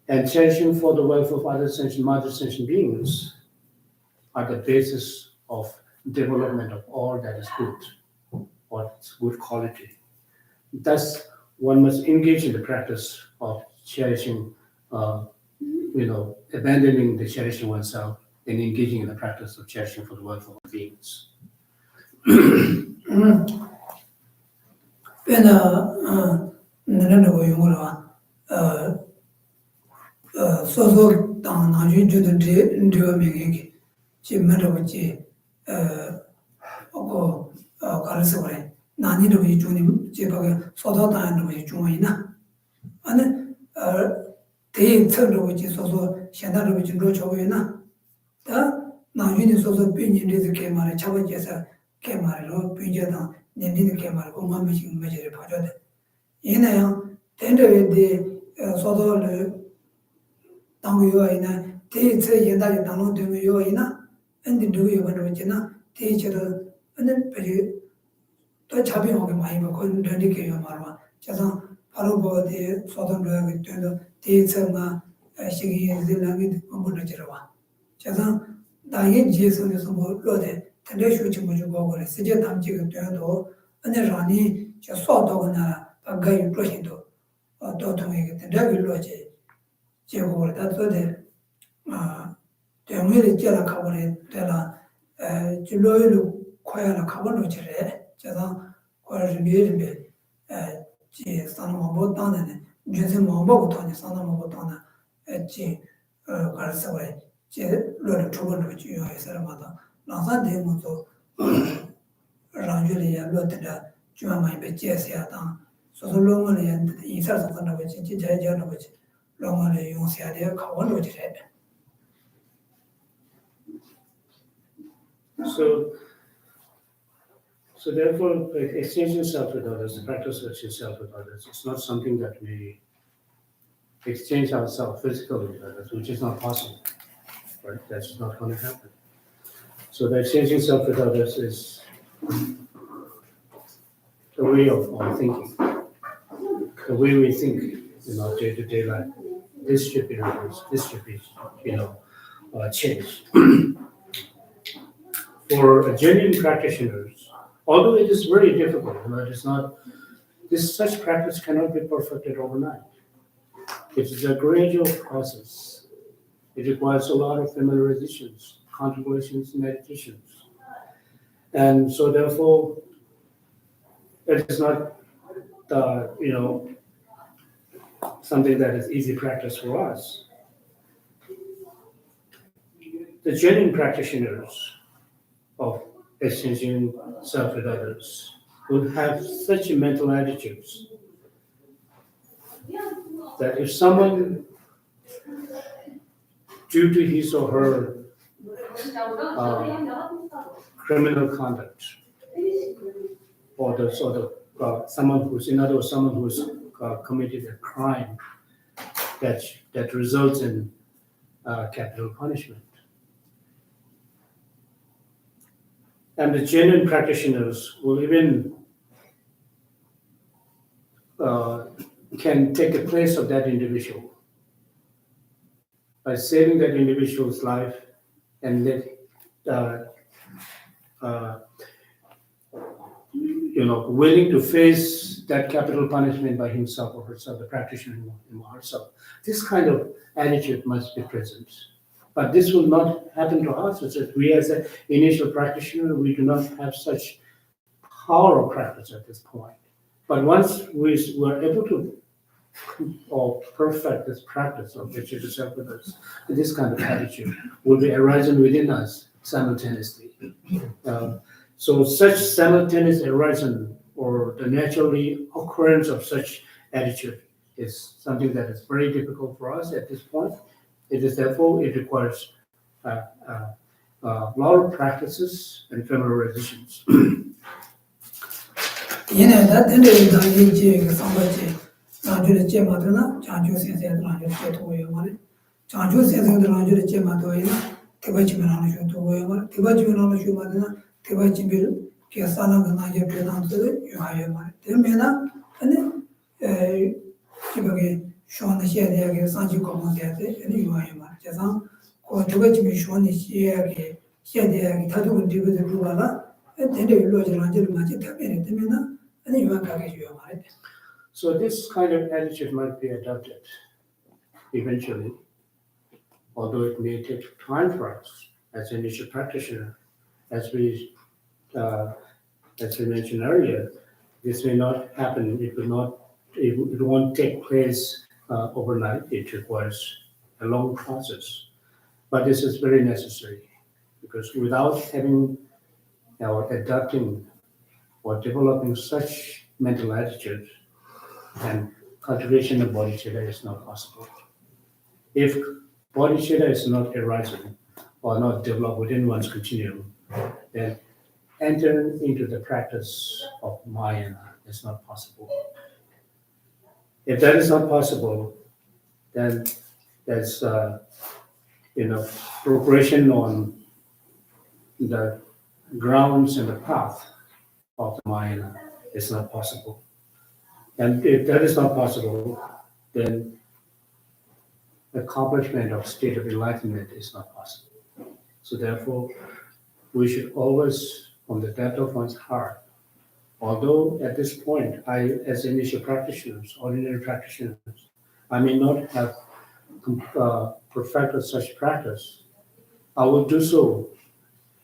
And cherishing for the welfare of other sentient, mother sentient beings are the basis of development of all that is good, what's good quality. Thus, one must engage in the practice of cherishing, abandoning the cherishing oneself and engaging in the practice of cherishing for the welfare of beings. 소소 당나주 주든 드어명에게 지면로지 가르쳐 그래 나니도 이 주님 제가 소소 당나주 중이나 아니 대처로 지 소소 현다로 지 로초이나 다 나주니 소소 빈인데 그 말에 잡아져서 그 말로 빈져다 내는 그 말고 마음이 매제를 봐줘야 돼 얘네요 된데데 소소를 당고요이나 대체 현다에 당로 되면 요이나 근데 누구요 버는지나 대체로 근데 빨리 또 잡히고 많이 먹고 되니까요 말아 자서 바로 뭐데 소소를 되는 대체가 시기 질랑이 뭐를 지러와 자서 나의 지에서서 뭐 로데 대대쇼 좀 주고 그래 세제 담지가 되어도 근데 라니 저 소도거나 바가이 프로신도 또 통하게 대대로지 제국을 다도데 대물이 제라 가버네 되라 줄로이로 코야나 가버노 지래 제가 거를 미르베 지 산모 못다네 제세 뭐고 돈이 산모 못다나 지 가르쳐래 제 로를 두번도 주요해 사람마다 나사 대문도 랑줄이야 로트다 주마마이 베제세야다 소소롱을 이사서 산다고 진짜 제자는 거지 롱을 용세야 돼 가원도 지래 So therefore, exchanging self with others, the practice of exchanging self with others, it's not something that we exchange ourselves physically with others, which is not possible, right? That's not going to happen. So the exchanging self with others is the way of thinking, the way we think day-to-day life. This should be reversed. This should be, changed. For genuine practitioners, although it is very difficult, it is not. Such practice cannot be perfected overnight. It is a gradual process. It requires a lot of familiarizations, contemplations, meditations, and so therefore, it is not, something that is easy practice for us. The genuine practitioners of exchanging self with others would have such mental attitudes that if someone, due to his or her criminal conduct, or someone who's committed a crime that results in capital punishment, and the genuine practitioners will even can take the place of that individual by saving that individual's life and willing to face that capital punishment by himself or herself, the practitioner him or herself. This kind of attitude must be present. But this will not happen to us. We as an initial practitioner, we do not have such power of practice at this point. But once we were able to perfect this practice of which it is help with us, this kind of attitude will be arising within us simultaneously. So such simultaneous arising or the naturally occurrence of such attitude is something that is very difficult for us at this point. It requires a lot of practices and familiarizations. So this kind of attitude might be adopted eventually, although it may take time for us as an initial practitioner. As we mentioned earlier, this may not happen. It won't take place overnight. It requires a long process, but this is very necessary because without having or adopting or developing such mental attitude, and cultivation of bodhicitta is not possible. If bodhicitta is not arising or not developed within one's continuum, then entering into the practice of Mahayana is not possible. If that is not possible, then there's progression on the grounds and the path of the Mahayana is not possible. And if that is not possible, then accomplishment of state of enlightenment is not possible. So therefore, we should always, from the depth of one's heart, although at this point, I, as initial practitioners, ordinary practitioners, I may not have perfected such practice, I will do so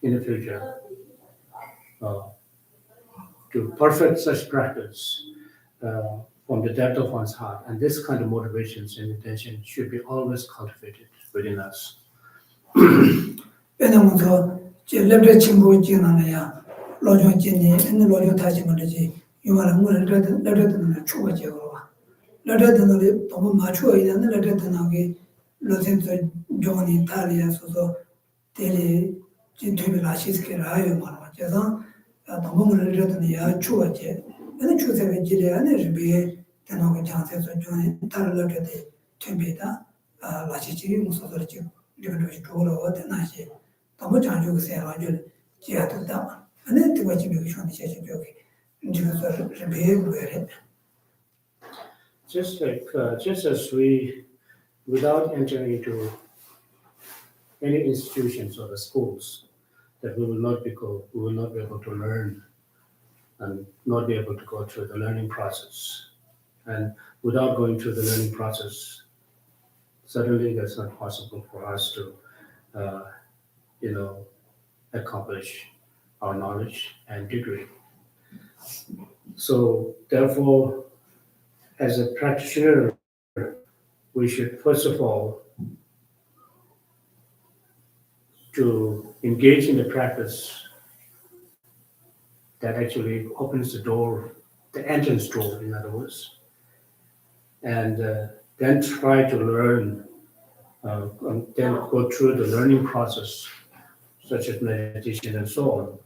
in the future to perfect such practice from the depth of one's heart. And this kind of motivations and intention should be always cultivated within us. just as we, without entering into any institutions or the schools, that we will not be able to learn and not be able to go through the learning process. And without going through the learning process, certainly that's not possible for us to, accomplish our knowledge and degree. So therefore, as a practitioner, we should first of all to engage in the practice that actually opens the door, the entrance door, in other words, and then try to learn, and then go through the learning process, such as meditation and so on.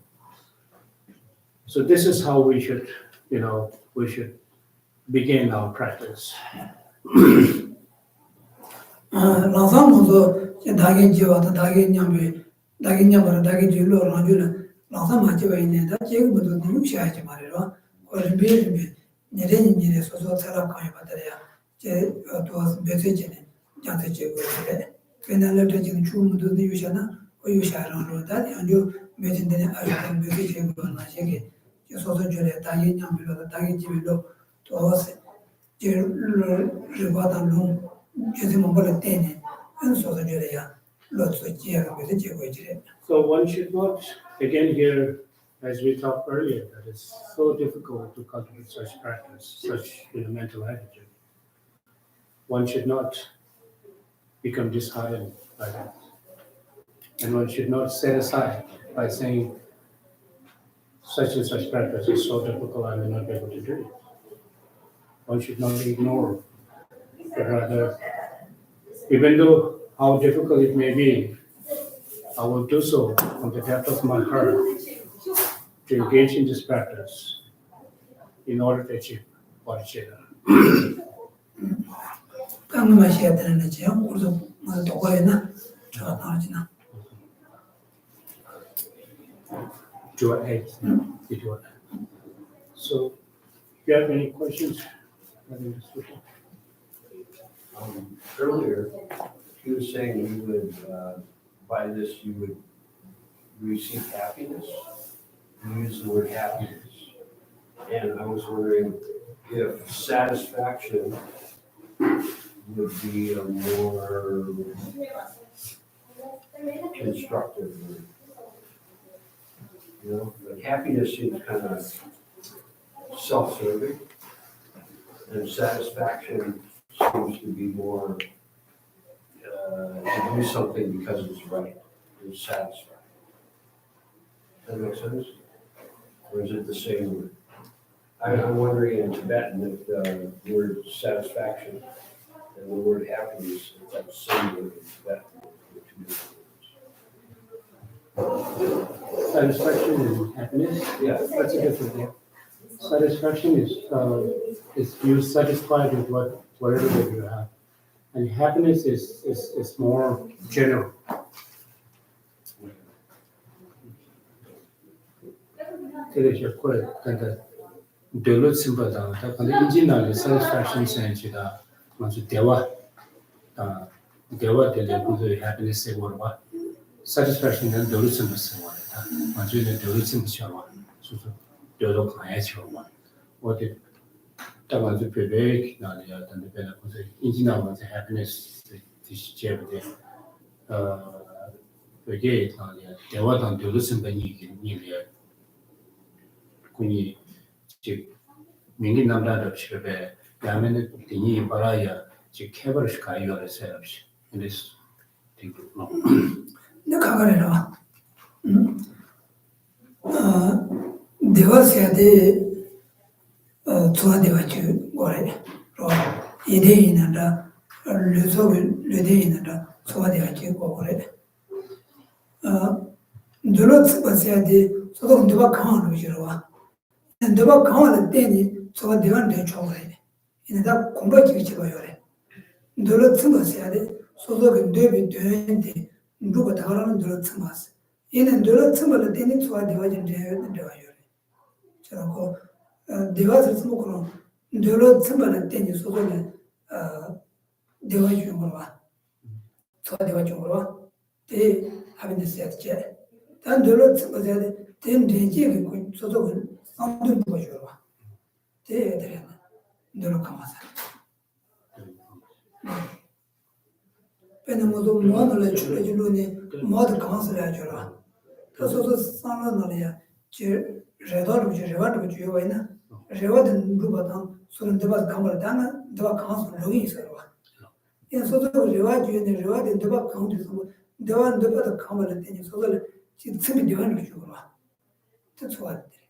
So this is how we should begin our practice. So one should not, again here, as we talked earlier, that it's so difficult to cultivate such practice, such mental attitude. One should not become disheartened by that. And one should not set aside by saying such and such practice is so difficult I may not be able to do it. One should not ignore, but rather, even though how difficult it may be, I will do so from the depth of my heart to engage in this practice in order to achieve bodhicitta. So, if you have any questions? Earlier, he was saying you would, by this, you would receive happiness. You use the word happiness. And I was wondering if satisfaction would be a more constructive word. Like happiness seems kind of self-serving, and satisfaction seems to be more to do something because it's right, it's satisfying. Does that make sense? Or is it the same word? I'm wondering in Tibetan if the word satisfaction and the word happiness is that the same word in Tibetan, the two different words. Satisfaction and happiness? Yeah. That's a different thing. Satisfaction is you satisfied with whatever that you have. And happiness is more general. It is your quite develop simple down. The engine satisfaction sense once you develop the happiness say what satisfaction and develop simple say what once you develop simple show so develop one what it once you prepare now the engine once happiness this chair again now develop simple need kun이 즉 민기 남자들 집에 야면에 등이 바라야 즉 캐버를 가요 해서 근데 되게 내가 가래라 대화세대 좋아돼가지고 뭐래 이대인한다 르데인한다 좋아돼가지고 뭐래 늘어서 봤어야 돼 저도 누가 강하는 거지로와 누가 강하는 때니 저가 내가 내 좋아해 이내다 공부하기 집어요래 늘어서 봤어야 돼 저도 근데 되는데 누가 다가라는 늘어서 봤어 얘는 늘어서 봤을 때니 좋아돼가지고 되어요래 저라고 대화에서 먹고는 dolo tsambala tenyi sozole dewa chungurwa, tsoa dewa chungurwa, te happiness yatche. Dan dolo tsambala ten denji ki sozole amdun dewa chungurwa, te yadriyana, dolo kamasa. Pena modo mono la chula jilu ni modo kamasa la chura. Ta sozo sanla nala ya, chi reda rupi, rewa rupi yuwa ina, rewa den rupa tang, surun deba kamala dana, deba kamasa logi sarwa. Ina sozo rewa juya ni rewa den deba kamala sarwa, deba da kamala teni sozo la, chi tsimi dewa rupi yuwa. Ta tsuwa diri.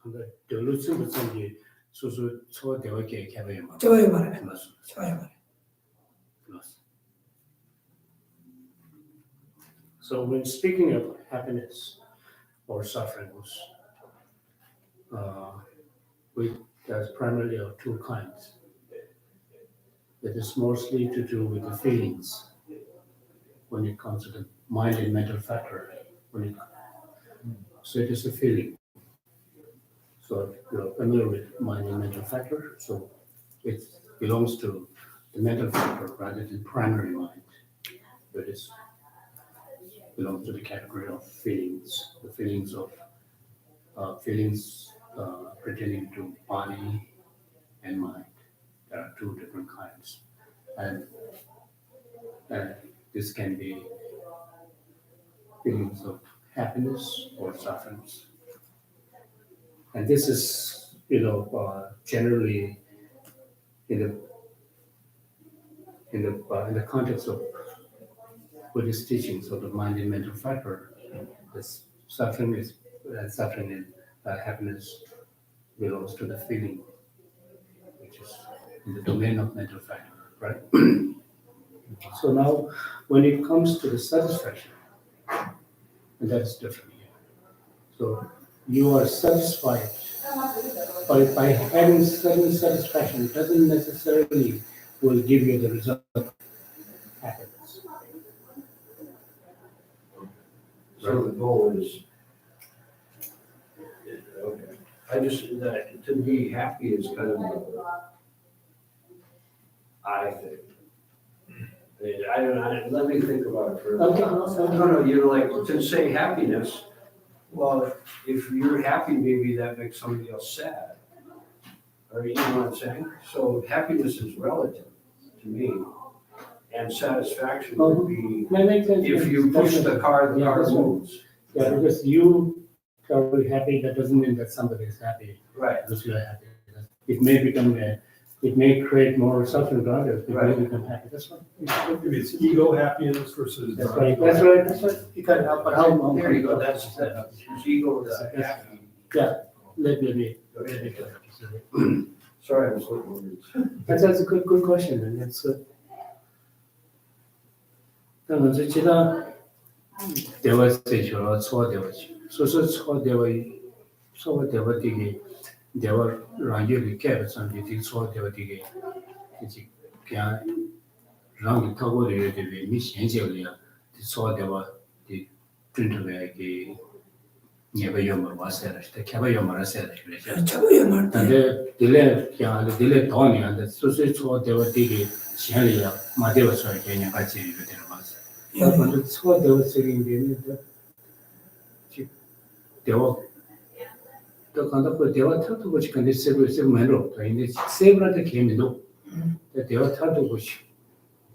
근데 dolo tsimba tsimbi susu tsuwa dewa kaya kaya yama. Chawa yamara, chawa yamara. So when speaking of happiness or sufferings, there's primarily of two kinds. It is mostly to do with the feelings when it comes to the mind and mental factor. So it is a feeling. So you're familiar with mind and mental factor, so it belongs to the mental factor rather than primary mind. It belongs to the category of feelings, the feelings pertaining to body and mind. There are two different kinds, and this can be feelings of happiness or sufferings. And this is, generally in the context of Buddhist teachings of the mind and mental factor. This suffering and happiness belongs to the feeling, which is in the domain of mental factor, right? So now, when it comes to the satisfaction, and that's different here. So you are satisfied by having certain satisfaction. It doesn't necessarily will give you the result of happiness. So the goal is, okay, that to be happy is kind of, I think. I don't know, let me think about it for a minute. No, like, to say happiness, well, if you're happy, maybe that makes somebody else sad. Or you know what I'm saying? So happiness is relative to me. And satisfaction would be, if you push the car moves. Yeah, because you are very happy, that doesn't mean that somebody is happy. Right. Because you are happy. It may create more suffering to others, but Right. you become happy. That's right. It's ego happiness versus. That's right. That's right. You can help, but how? There you go, that's ego, happy. Yeah, let me. Sorry, I was looking at That's a good question, and that's good. 그러면 이제 지난 대화 세션으로 소화 대화지. 소소 소화 대화 되게 대화 랑게를 깨서 이제 소화 대화 되게 이제 그냥 랑이 타고 되게 미신적이야. 소화 대화 이 준비하게 예배용을 왔어요. 개배용을 했어요. chawa yamara. 근데 딜레 돈이 안 돼. 소소 소화 대화 되게 시간이야. 마대와서 그냥 같이 이거 되는 거지. 근데 소화 대화 쓰기인데 대화 또 간다고 대화 타도 것이 근데 세브 맨으로 근데 세브한테 개미도 대화 타도 것이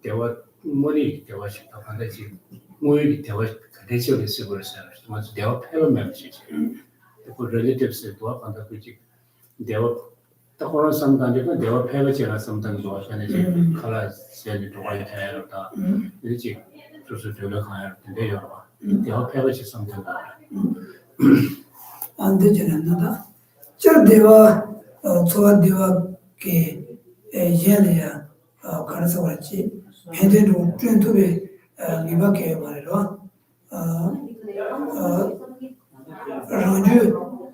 대화 머리 대화 싶다 근데 지금 모의 대화 대시를 쓰고 있어요. 맞아 대화 패널 멤버십. 그 relatives 도 간다 그지 대화 딱 그런 상담들은 대화 패널 제가 상담 좋아하는 이제 칼라 세를 좋아해야 되다. 이제 조수 들어가야 되는데 여러 대화 패널 상담 안 되지는 않는다. 저 대화 소화 대화 게 예내야 가능성 그렇지. 배대로 트렌드에 리바게 말이로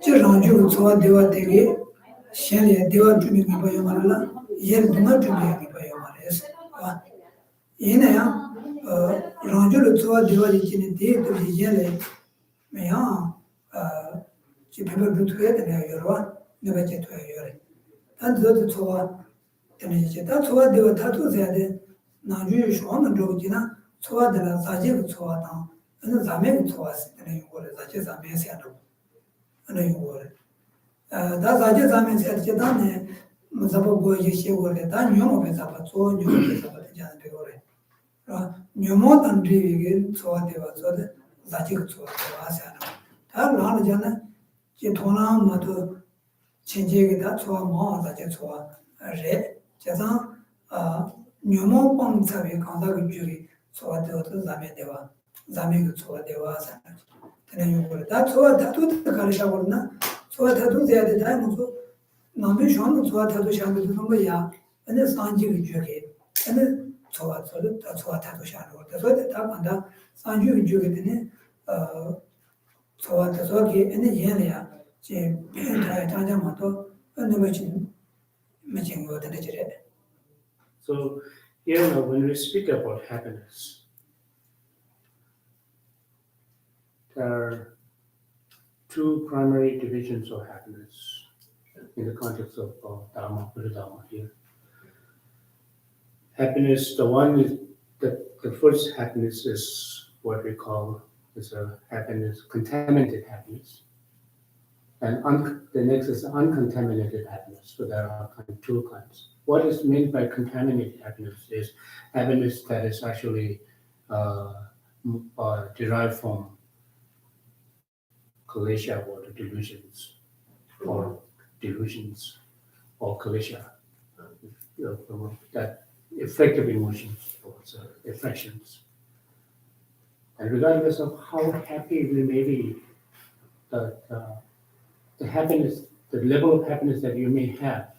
랑주 소화 대화 되게 시에 대화 중에 리바요 말라. 얘는 정말 중에 리바요 말이었어. 얘네야 랑주 소화 대화 있는 데도 얘네 매야 지 배불 두게 되네요, 여러분. 내가 제도에 요래. 단저도 좋아. 되는지 다 좋아되고 다도 돼야 돼. 나중에 쇼는 저기나 좋아되나 사제가 좋아다. 근데 자매가 좋았을 때는 이거를 사제 자매에서 하는 하는 이거를. 다 사제 자매에서 할 때다네 잡고 보이게 시고를 다 녀모에 잡아 줘 녀모에 잡아 되잖아 그거를. 녀모단 리게 좋아되고 저도 사제가 좋아되고 하잖아. 다 나는 제 돈아 마도 진지하게 다 좋아 뭐 사제 좋아. 래 제가 녀모 방사에 강사가 주기 좋아되어도 자매대와 자매가 좋아되와 사는 되는 요걸 다 좋아 다도 가르쳐 버나 좋아 다도 돼야 돼 무슨 남의 쇼는 좋아 다도 샤는 거야 근데 산지가 주게 근데 좋아 저도 다 좋아 다도 샤는 거 그래서 다 만다 산지가 주게 되네 좋아 다도게 근데 얘네야 제 배에 다자마도 근데 뭐지 거 되네 저래 So here now, when we speak about happiness, there are two primary divisions of happiness in the context of Dharma, Buddha Dharma here. Happiness, the one is the first happiness is what we call is a happiness, contaminated happiness. And the next is uncontaminated happiness. So there are two kinds. What is meant by contaminated happiness is happiness that is actually derived from Kalisha or the delusions or Kalisha, that effective emotions or affections. And regardless of how happy we may be, the happiness, the level of happiness that you may have,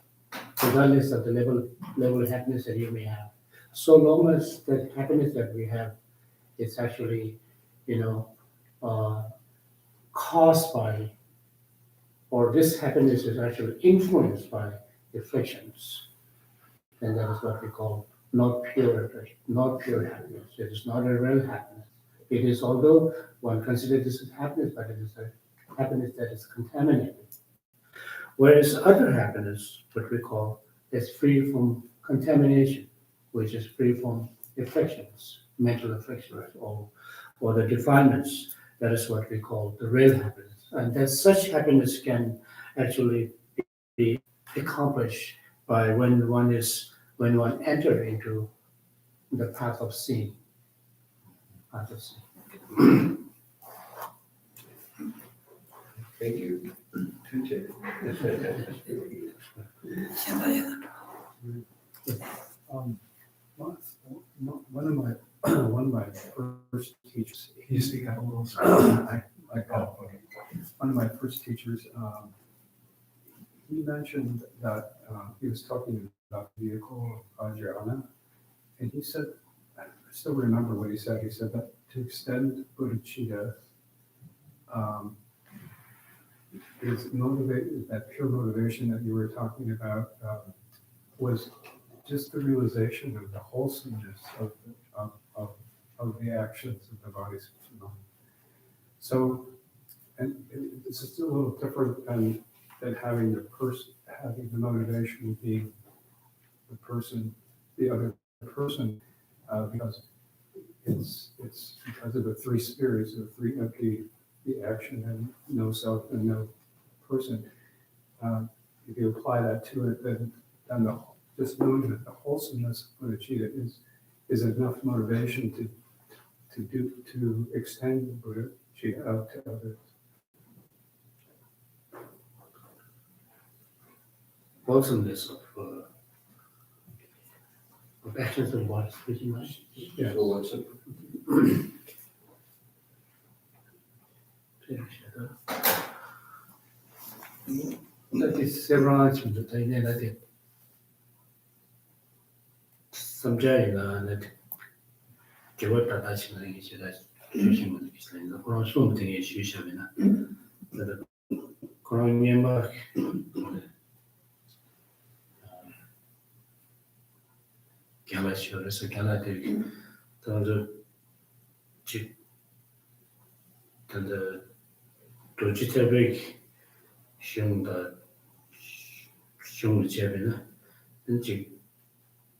regardless of the level of happiness that you may have, so long as the happiness that we have is actually, caused by, or this happiness is actually influenced by afflictions, and that is what we call not pure affliction, not pure happiness. It is not a real happiness. It is, although one considers this as happiness, but it is a happiness that is contaminated. Whereas other happiness, what we call, is free from contamination, which is free from afflictions, mental afflictions, or the defilements. That is what we call the real happiness. And that such happiness can actually be accomplished by when one enters into the path of sin. Thank you.现在也 One of my one of my first teachers. Can you speak up a little? One of my first teachers. He mentioned that he was talking about the vehicle of Vajrayana, and he said, I still remember what he said. He said that to extend bodhicitta is motivate that pure motivation that you were talking about was just the realization of the wholesomeness of the actions of the body's mind. So, and it's just a little different than having the motivation being the other person, because it's because of the three spirits, the action and no self and no person. If you apply that to it, then just knowing that the wholesomeness of bodhicitta is enough motivation to extend bodhicitta out to others. Wholesomeness of actions and bodies, pretty much. Yeah. So what's it? That is several answers. That is Samjaya that Jawata Dachina is that Jushin is the Koron thing is Yushavina. The Koron Yamba Galashur, so Galatic, the chip, the Dojita Big, showing the shung chebina, and jig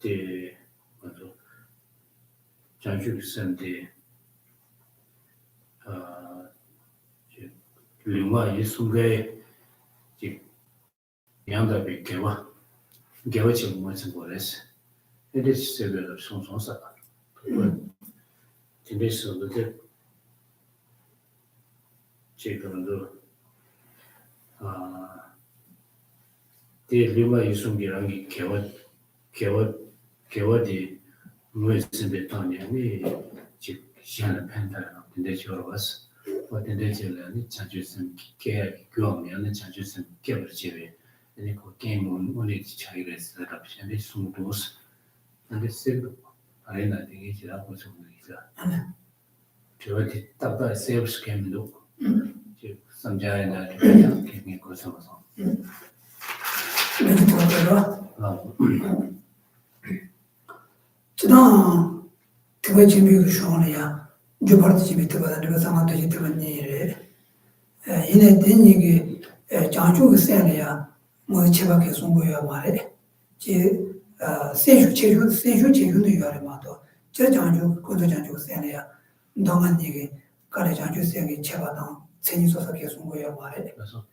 the Janju send the Luma Yisungay jig Yanda be Gewa Gewachim once and Boris. It is several of Sonsa. In this of the chicken do the Luma Yisungirangi Gewa the Moise in the Tanya, Shana Panther in the Chorovas, but in the Jelani, Changes and Care, Gomi, and the Changes and Keverchivi, and it came on its child's adoption, and they soon those, and they said, I think it's up with some to it, Tapa sales came look to some giant giving a good summer song. 지난 그거 준비를 쇼네야. 주버드 집에 들어가는 상황도 지금 니래. 이내 된 얘기 장주가 세네야. 뭐 제밖에 송고야 말해. 제 세슈 체주도 요래 마도. 저 장주 고도 장주가 세네야. 동안 얘기 가래 장주 세게 제바당 천이소서 계속 송고야 말해. 그래서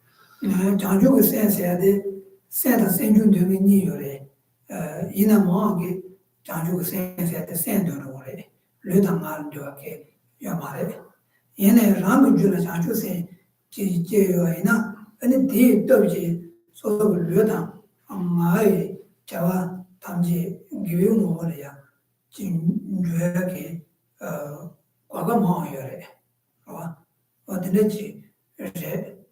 장주가 세세야데 세다 생준되는 니 요래. 이나 뭐하게 장주가 센세한테 센도는 거래. 르당만 되게 야말에. 얘네 라면 주는 장주세 지제요이나 아니 대도지 소속을 르당 아마이 자와 담지 교육을 거래야. 진주하게 과감하여래. 봐. 어디는지 이제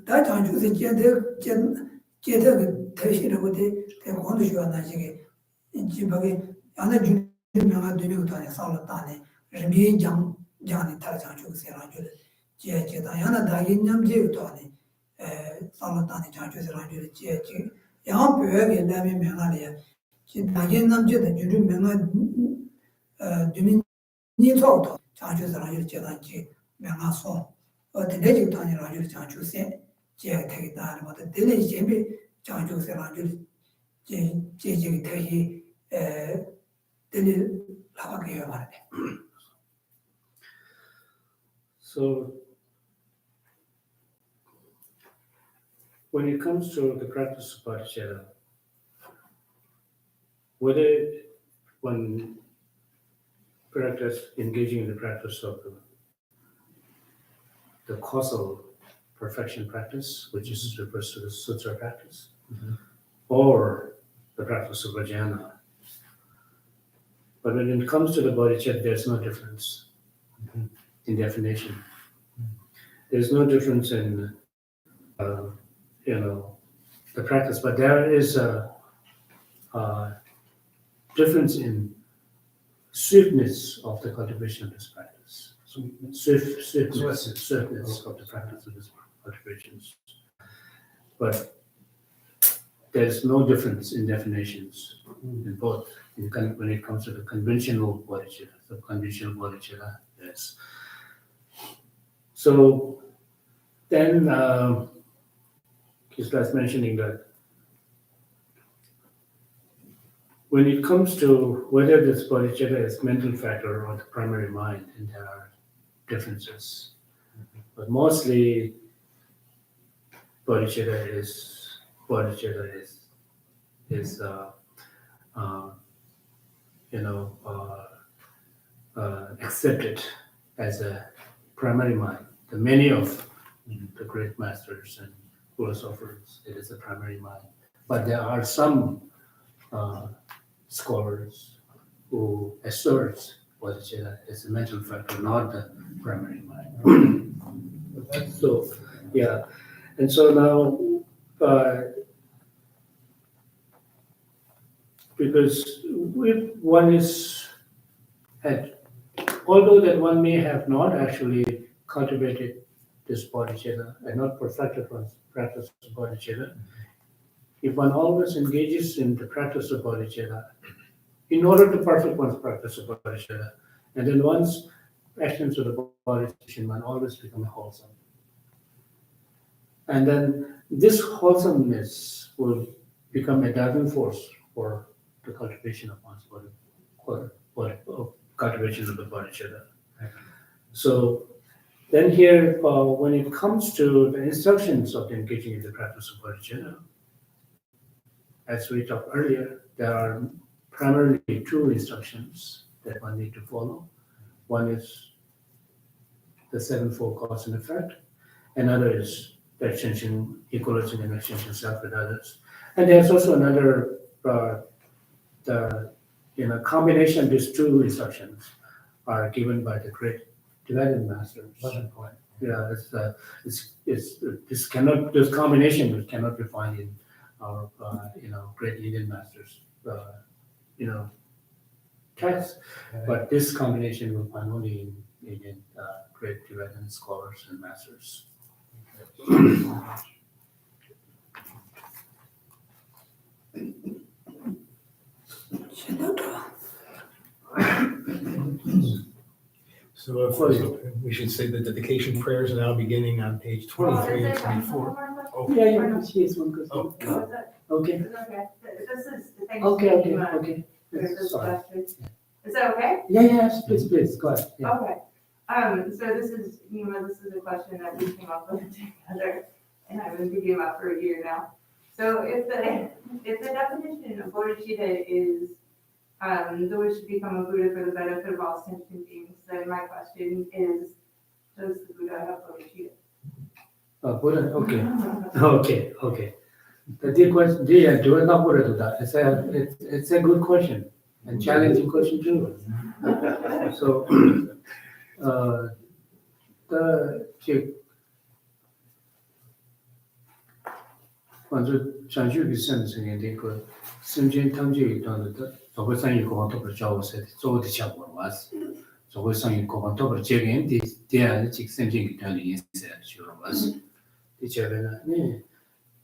다 장주세 제대로 대신에 뭐데 대본도 좋아나지게 지방에 안에 주는 명아 되는 것도 아니야. 살았다네. 리미 장이 타장 주세요. 제다 야나 다긴냠제도 아니. 살았다네 장주세요. 제제 양 벽에 내면 명아리야. 지 다긴냠제도 주는 명아 되는 니소도 장주세요. 제다지 명아소 어디내지도 아니라 장주세요. 제가 되겠다 하는 되는 재미 장주세요. 제제 되게 So when it comes to the practice of bodhicitta, whether one engaging in the practice of the causal perfection practice, which is refers to the sutra practice, or the practice of vajana. But when it comes to the bodhicitta, there's no difference in definition. There's no difference in, the practice, but there is a difference in swiftness of the cultivation of this practice. Swiftness of the practice of this cultivation. But there's no difference in definitions in both. When it comes to the conventional bodhicitta, the conditional bodhicitta, yes. So then, he's last mentioning that when it comes to whether this bodhicitta is mental factor or the primary mind, and there are differences, but mostly bodhicitta is accepted as a primary mind. The many of the great masters and philosophers, it is a primary mind. But there are some scholars who assert bodhicitta is a mental factor, not the primary mind. So, yeah. And so now, because one is although that one may have not actually cultivated this bodhicitta and not perfected one's practice of bodhicitta, if one always engages in the practice of bodhicitta, in order to perfect one's practice of bodhicitta, and then one's actions of the bodhicitta, one always become wholesome. And then this wholesomeness will become a driving force for the cultivation of one's cultivation of the bodhicitta. So then here, when it comes to the instructions of engaging in the practice of bodhicitta, as we talked earlier, there are primarily two instructions that one need to follow. One is the sevenfold cause and effect. Another is the extension, equalizing and extension self with others. And there's also another, combination of these two instructions are given by the great Tibetan masters. 11 point. Yeah, this combination cannot be found in our, great Indian masters, texts. But this combination will find only in great Tibetan scholars and masters. So we should say the dedication prayers are now beginning on page 23 and 24. Oh, Yeah, she is one question. oh, Okay, It's okay. This is, thanks. okay. There's this Sorry. question. Is that okay? Yes, please, go ahead. Yeah. Okay. So this is a question that we came up with together, and I've been thinking about for a year now. So if the definition of bodhicitta is the wish to become a Buddha for the benefit of all sentient beings, then my question is, does the Buddha have bodhicitta? Buddha, okay. The question, do not worry about that. It's a good question and challenging question too. So, 먼저 장주 비선생의 그 심진 탐지 있던 저거 상이 고반톱을 잡아서 저거도 잡고 왔어. 저거 상이 고반톱을 제겐디 대한 직선적인 단위 있어요. 주로 왔어. 이제는 네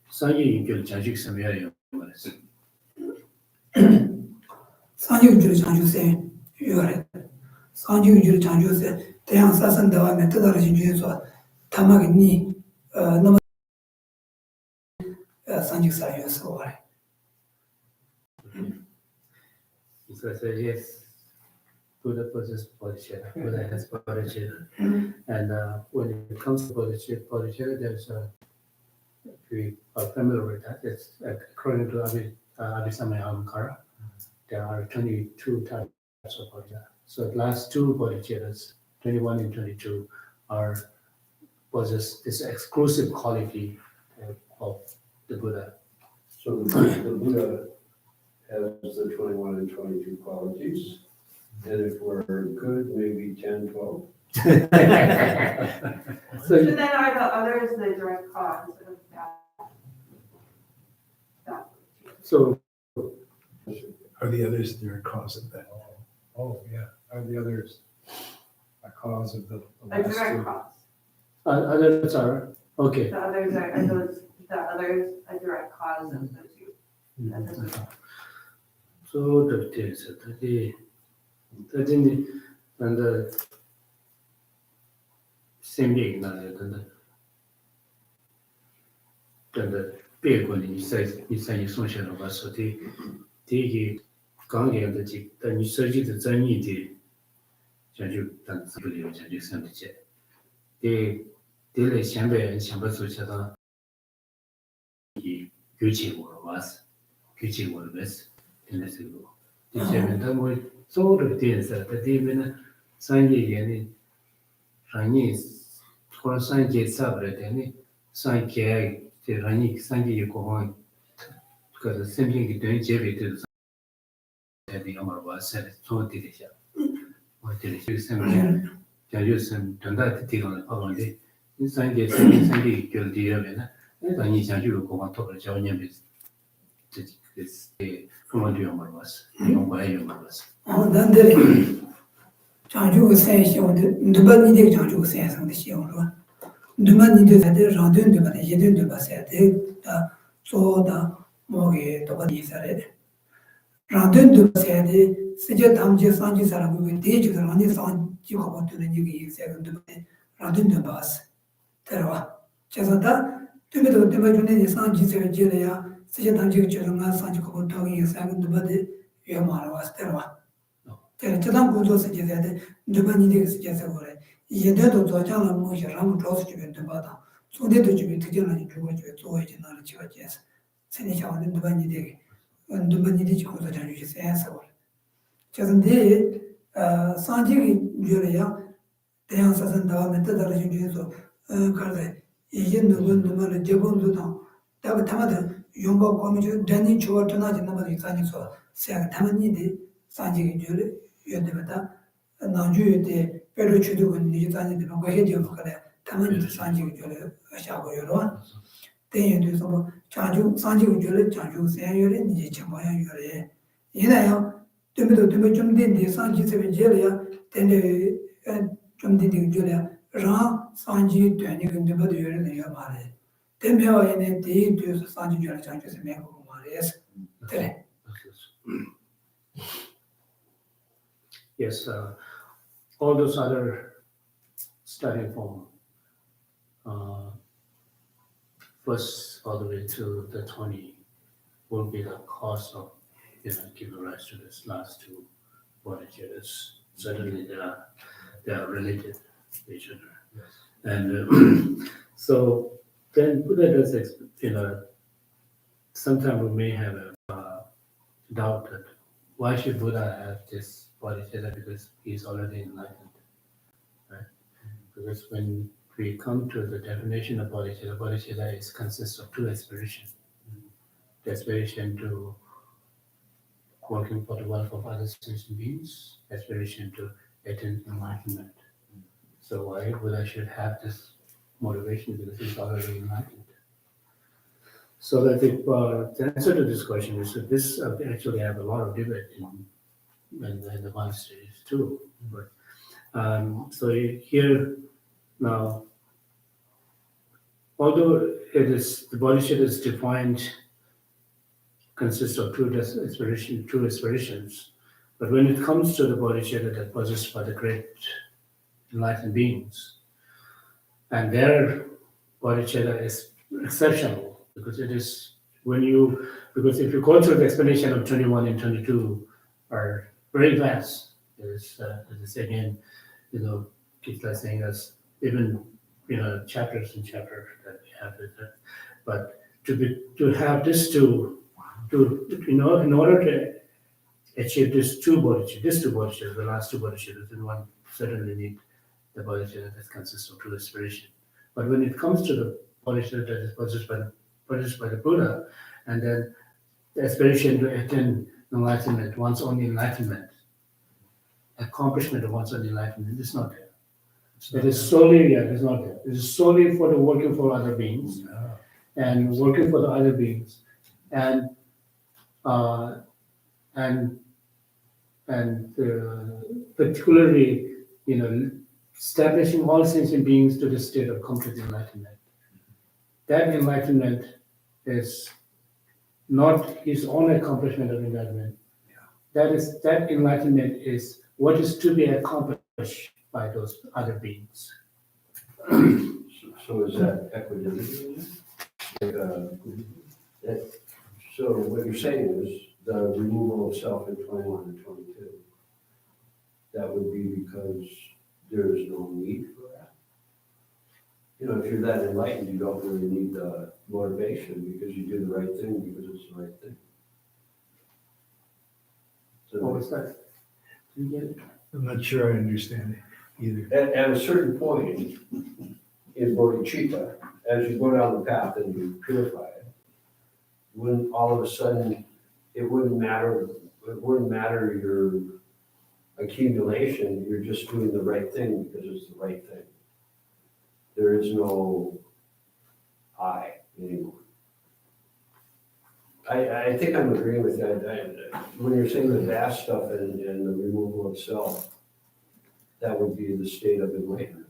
상이 그 장주 섬이에요. 말했어. 상주를 장주세 유아래 상주를 장주세 대양 사선 다음에 뜻하신 중에서 담하겠니 너무 상직사유에서 와래. So yes, Buddha possesses bodhicitta. Buddha has bodhicitta, and when it comes to bodhicitta, there's we are familiar with that. It's according to Abhisamaya Alamkara, there are 22 types of bodhicitta. So the last two bodhicittas, 21 and 22, possess this exclusive quality of the Buddha. So the Buddha has the 21 and 22 qualities, and if we're good, maybe 10, 12. So then are the others the direct cause of that? So are the others their cause of that? Oh, yeah, are the others a cause of the A last direct two? cause. others are okay. The others are those, the others a direct cause of the two. That doesn't- So that is and the same thing and the big one you say you social of us so the gang and the you search the journey the就当自己有钱就生的钱，得先别想不出去的，举起我了是，现在这个，以前他们做的电视，他这边呢，商业园的，商业，或者商业差不多的呢，商业这商业有过往，可是身边的东西这边都是，在这个嘛，我是做的下。我这里就是讲就是等待地方的跑完的，你三节就是第二遍呢，那你想就国防投了教年的，这国防队员嘛是，用过来用嘛是。난데 장주가 세시온데 누가 니데 장주가 세상데 시온 거. 누가 니데 다들 ran든 누가 예든 누가 세데 다 조다 뭐게 또 어디 살아야 ran든 누가 세데 세제 담제 산지 사람이 대주 사람이 산지 거부터는 얘기 세는데 ran든 누가 봤어. 들어와. 제가다 Tomato Tomato Sanji Jelia, such a tangible children, Sanji talking a second body, Yamara was Terra. Tetan Gudo suggested, Dubani suggested, Yedo Tojala Moja Ram close to the Bata, so they do be together in George with George and other churches. Seneca and Dubani Dig, and Dubani Dig is answer. Just day, Sanji Julia, the answers and the method of Carde, Yin the Windmill, Jabon Luton, David Tamada, Yongo Committee, Danny Chua, tonight in the Daniso, Sang Tamani, Sanji Julia, Yodevata, Nanju, the Peruchudu, and Nijani, the Bangahedio of Tamani, Sanji Julia, Shabo Yoron. Then you do some Chanju, Sanji Julia, Chanju, Sayuri, Nijamaya Yuri. Yina, Tumidum did the Sanji Julia, then the Jumdi Julia, Ran, Sanji, Twanik, the Badu in the Yamare. Then we are in a day to Sanji Julia Changes and Mango Mares. Yes, all those other starting from first all the way to the 20 will be the cost of giving rise to this last two bodhicattas. Certainly they are related to each other. And so then Buddha does, sometimes we may have a doubt that why should Buddha have this bodhicitta, because he's already enlightened, right? Because when we come to the definition of bodhicitta, bodhicitta consists of two aspirations. The aspiration to working for the welfare of other sentient beings, aspiration to attain enlightenment. So why Buddha should have this motivation, because he's already enlightened? So I think the answer to this question is that this actually have a lot of debate in the monasteries too. But so here now, although it is the bodhicitta is defined, consists of two aspirations, but when it comes to the bodhicitta that possessed by the great enlightened beings, and their bodhicitta is exceptional, because it is because if you go through the explanation of 21 and 22 are very vast. It is again, Kitla saying us even chapters and chapters that we have with it. But to have this in order to achieve these two bodhicittas, the last two bodhicittas, then one certainly need the bodhicitta that consists of two aspirations. But when it comes to the bodhicitta that is possessed by the Buddha, and then the aspiration to attain enlightenment, one's own enlightenment, accomplishment of one's own enlightenment is not there. It is solely, it is not there. It is solely for the working for other beings, and working for the other beings, and particularly, establishing all sentient beings to the state of complete enlightenment. That enlightenment is not his own accomplishment of enlightenment. That enlightenment is what is to be accomplished by those other beings. So is that equanimity? So what you're saying is the removal of self in 21 and 22. That would be because there is no need for that. If you're that enlightened, you don't really need the motivation, because you do the right thing because it's the right thing. What was that? Did you get it? I'm not sure I understand it either. At a certain point in bodhicitta, as you go down the path and you purify it, when all of a sudden it wouldn't matter your accumulation, you're just doing the right thing because it's the right thing. There is no I anymore. I think I'm agreeing with you. When you're saying the vast stuff and the removal of self, that would be the state of enlightenment.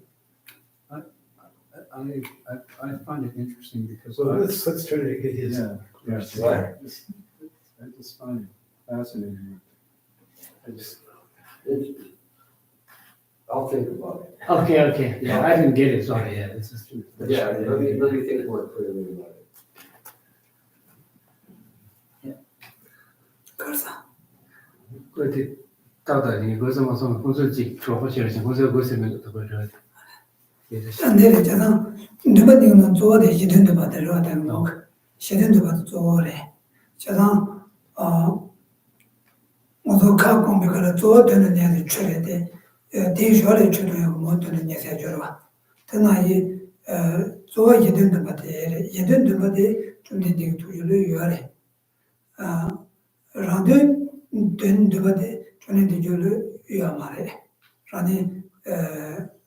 I find it interesting because So let's try to get his. What? I just find it fascinating. I'll think about it. Okay. Yeah, I didn't get it. Sorry. Yeah, this is true. Yeah, let me think more clearly about it. 그래서 그때 다다니 그래서 무슨 공소지 조합실에서 공소 고스면 또 그래. 내려 자상 누구는 좋아돼 시든도 받으러 왔다는 거 시든도 받도 좋아래 자상 모두 갖고 미가라 좋아되는 애들 쳐야돼 대셔를 쳐도 못 되는 애세 줘라 드나이 좋아 시든도 받대 시든도 받대 좀 되게 두려를 요래 라데 된도 받대 좀 되게 요 말해 라니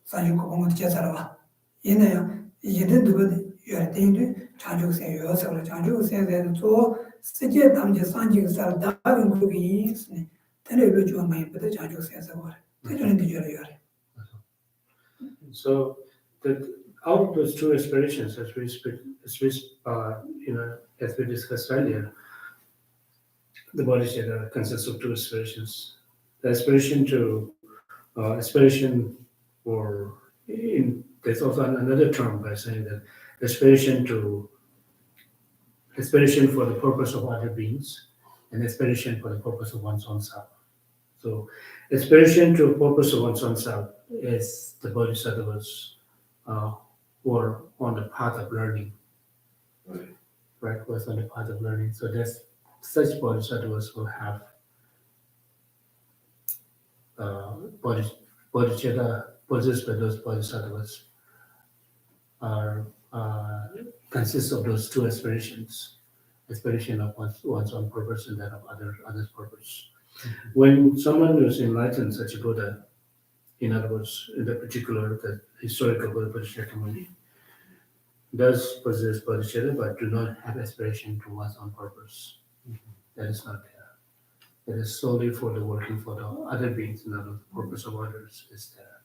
산유고 공부 제사라와 얘네요 얘들 누구들 여대인도 자주세 요서로 자주세에 또 세계 담제 산지가 살 다른 그룹이 있으니 테레비를 좀 많이 보다 자주세에서 그래 대전인도 저래요. So out of those two aspirations, as we as we discussed earlier, the bodhicitta consists of two aspirations. The aspiration for there's also another term by saying that aspiration for the purpose of other beings and aspiration for the purpose of one's own self. So aspiration to a purpose of one's own self is the bodhisattvas who are on the path of learning. Right, who is on the path of learning. So there's such bodhisattvas will have bodhicitta possessed by those bodhisattvas consists of those two aspirations, aspiration of one's own purpose and that of others' purpose. When someone is enlightened, such a Buddha, in other words, in the particular, the historical Buddha Bodhisattva does possess bodhicitta but do not have aspiration to one's own purpose. That is not there. It is solely for the working for the other beings, not the purpose of others is there.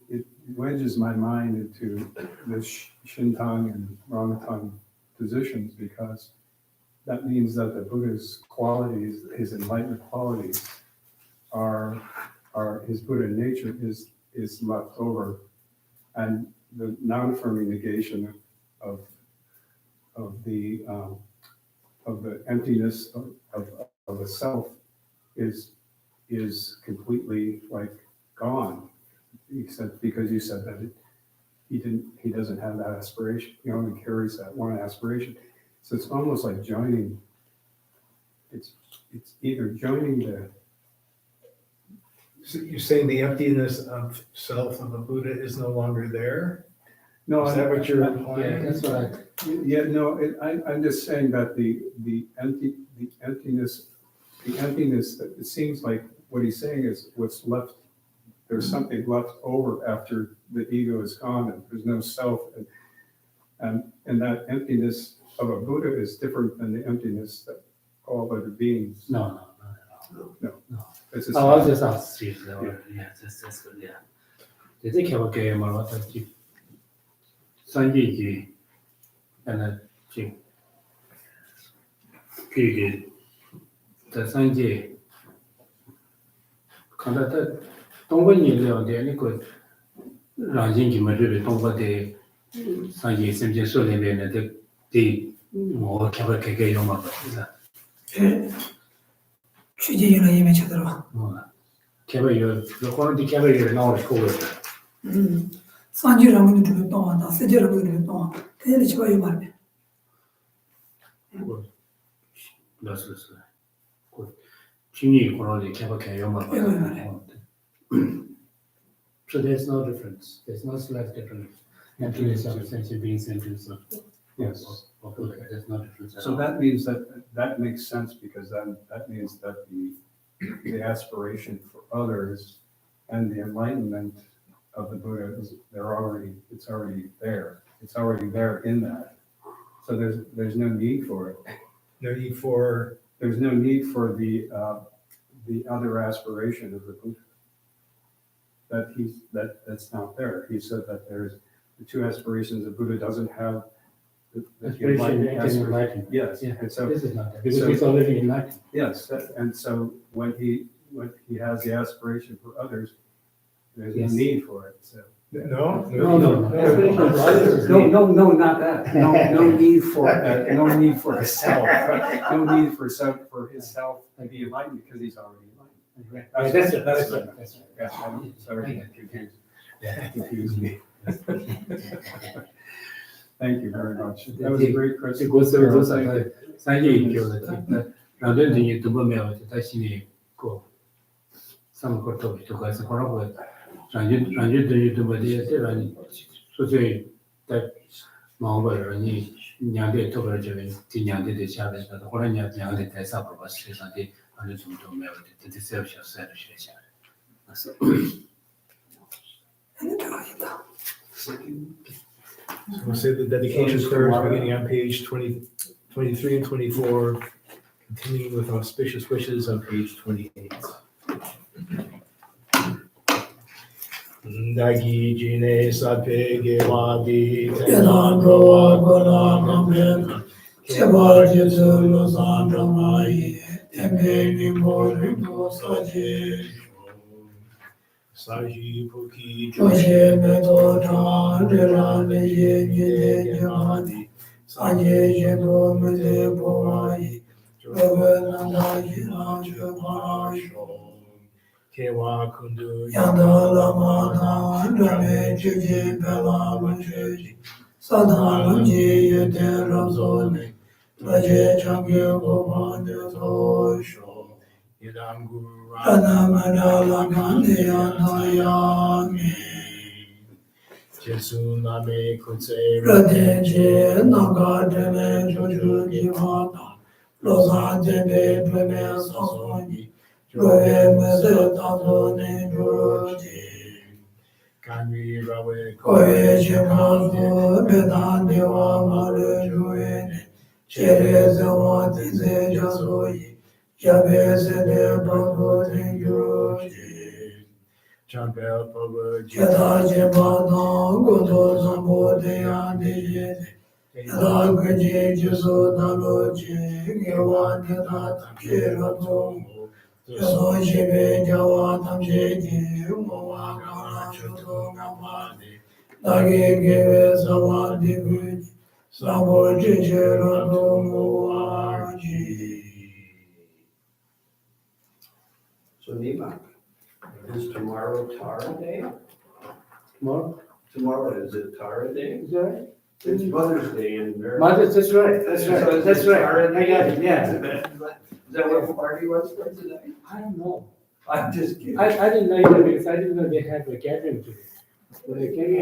It wedges my mind into the Shintang and Rangtang positions because that means that the Buddha's qualities, his enlightened qualities, are his Buddha nature is left over, and the non-affirming negation of the emptiness of the self is completely like gone. He said because you said that he doesn't have that aspiration. He only carries that one aspiration. So it's almost like joining. It's either joining the. So you're saying the emptiness of self of a Buddha is no longer there? No, Is that what you're Yeah, implying? that's what I. Yeah, no. I'm just saying that the emptiness that it seems like what he's saying is what's left. There's something left over after the ego is gone, and there's no self, and that emptiness of a Buddha is different than the emptiness that all other beings. No. It's a I'll just ask you. Yeah, that's good. Yeah. Did they have a game or what? Sanji, and a ching. Kiki, the Sanji. Conducted. Don't go near the any good. Ranjing Kimari, don't go the Sanji, Sanji, so the more Kabaka Yoma. 취재인의 임에 쳐들어와. Cabayo, the quality cabayo now is cool. 산지라고 좀 동안다. 세제라고 좀 동안. 대리 치와요 말이야. That's good. Chini quality cabaka So there's no difference. There's no slight difference. Emptiness of essential beings into something. Yes. There's no difference. So that means that makes sense because then that means that the aspiration for others and the enlightenment of the Buddha it's already there. It's already there in that. So there's no need for it. No need for. There's no need for the other aspiration of the Buddha. That's not there. He said that there's the two aspirations. The Buddha doesn't have that he Aspiration enlightened, is enlightened. yes, Yeah, and so, this is not that, because he's already enlightened. yes, and so when he has the aspiration for others, there's no Yes. need for it, so. No? No. Aspiration for others is No, need. no, not that. No need for, no need for self, no need for his self to be enlightened because he's already enlightened. Right. That's right. Yeah, I'm sorry, that confused me. Thank you very much. That was a great question. 这国师多少他三界一教的，让人等于都不了解，他心里过，上面过头就开始可能会让人等于都不了解，让你所以在忙不了你两点多了就今两点的下来，后来两点在上班吧，实际上的让人怎么都没有的，这是要小时的学下来，那是。 So we'll say the dedication prayers beginning on page 23 and 24, continuing with auspicious wishes on page 28. Dagi jine satpe gewadi tenan roa gola kamben keba jesu lo sandamai tembe ni mori go saje Saji puki joje me do chan de la me ye ni de yamadi Sanje je do me de boai Jobe nanda yi na je parasho Kewa kundu yanda lama na Rame jeje bela manjeji Sadhanam je ye de razone Traje change govan de tosho Yidam guru Radhamadala Gandhiyantayami Jesu name kutse Radenje Nagademe Joju Jivata Lozante Be Dweme Sasoni Joe Mese Tazone Juruti Kanri Rawe Koye Chikazu Bedandiwa Mare Juene Chere Zawati Se Jasoi Jabese de Babu Tengyuji Champel Pabu Jeta Jebana Godo Zambo de Andi Yada Gaji Jesu Daloji Gewa Neta Kira Tomo Jesu Jibe Jawa Tamjeji Mowa Gana Chuto Gamadi Dagi Geve Zawadi Guji Sabo Jijera Tomo Waji So Nima, is tomorrow Tara Day? Tomorrow? Tomorrow, is it Tara Day? Is that right? It's Mother's Day in America. Mother's, that's right, that's So right, is that's it right. Tara I Day? got it, yeah. Is that what the party was for today? I don't know. I'm just kidding. I didn't know either because I didn't know they had a gathering today. But they came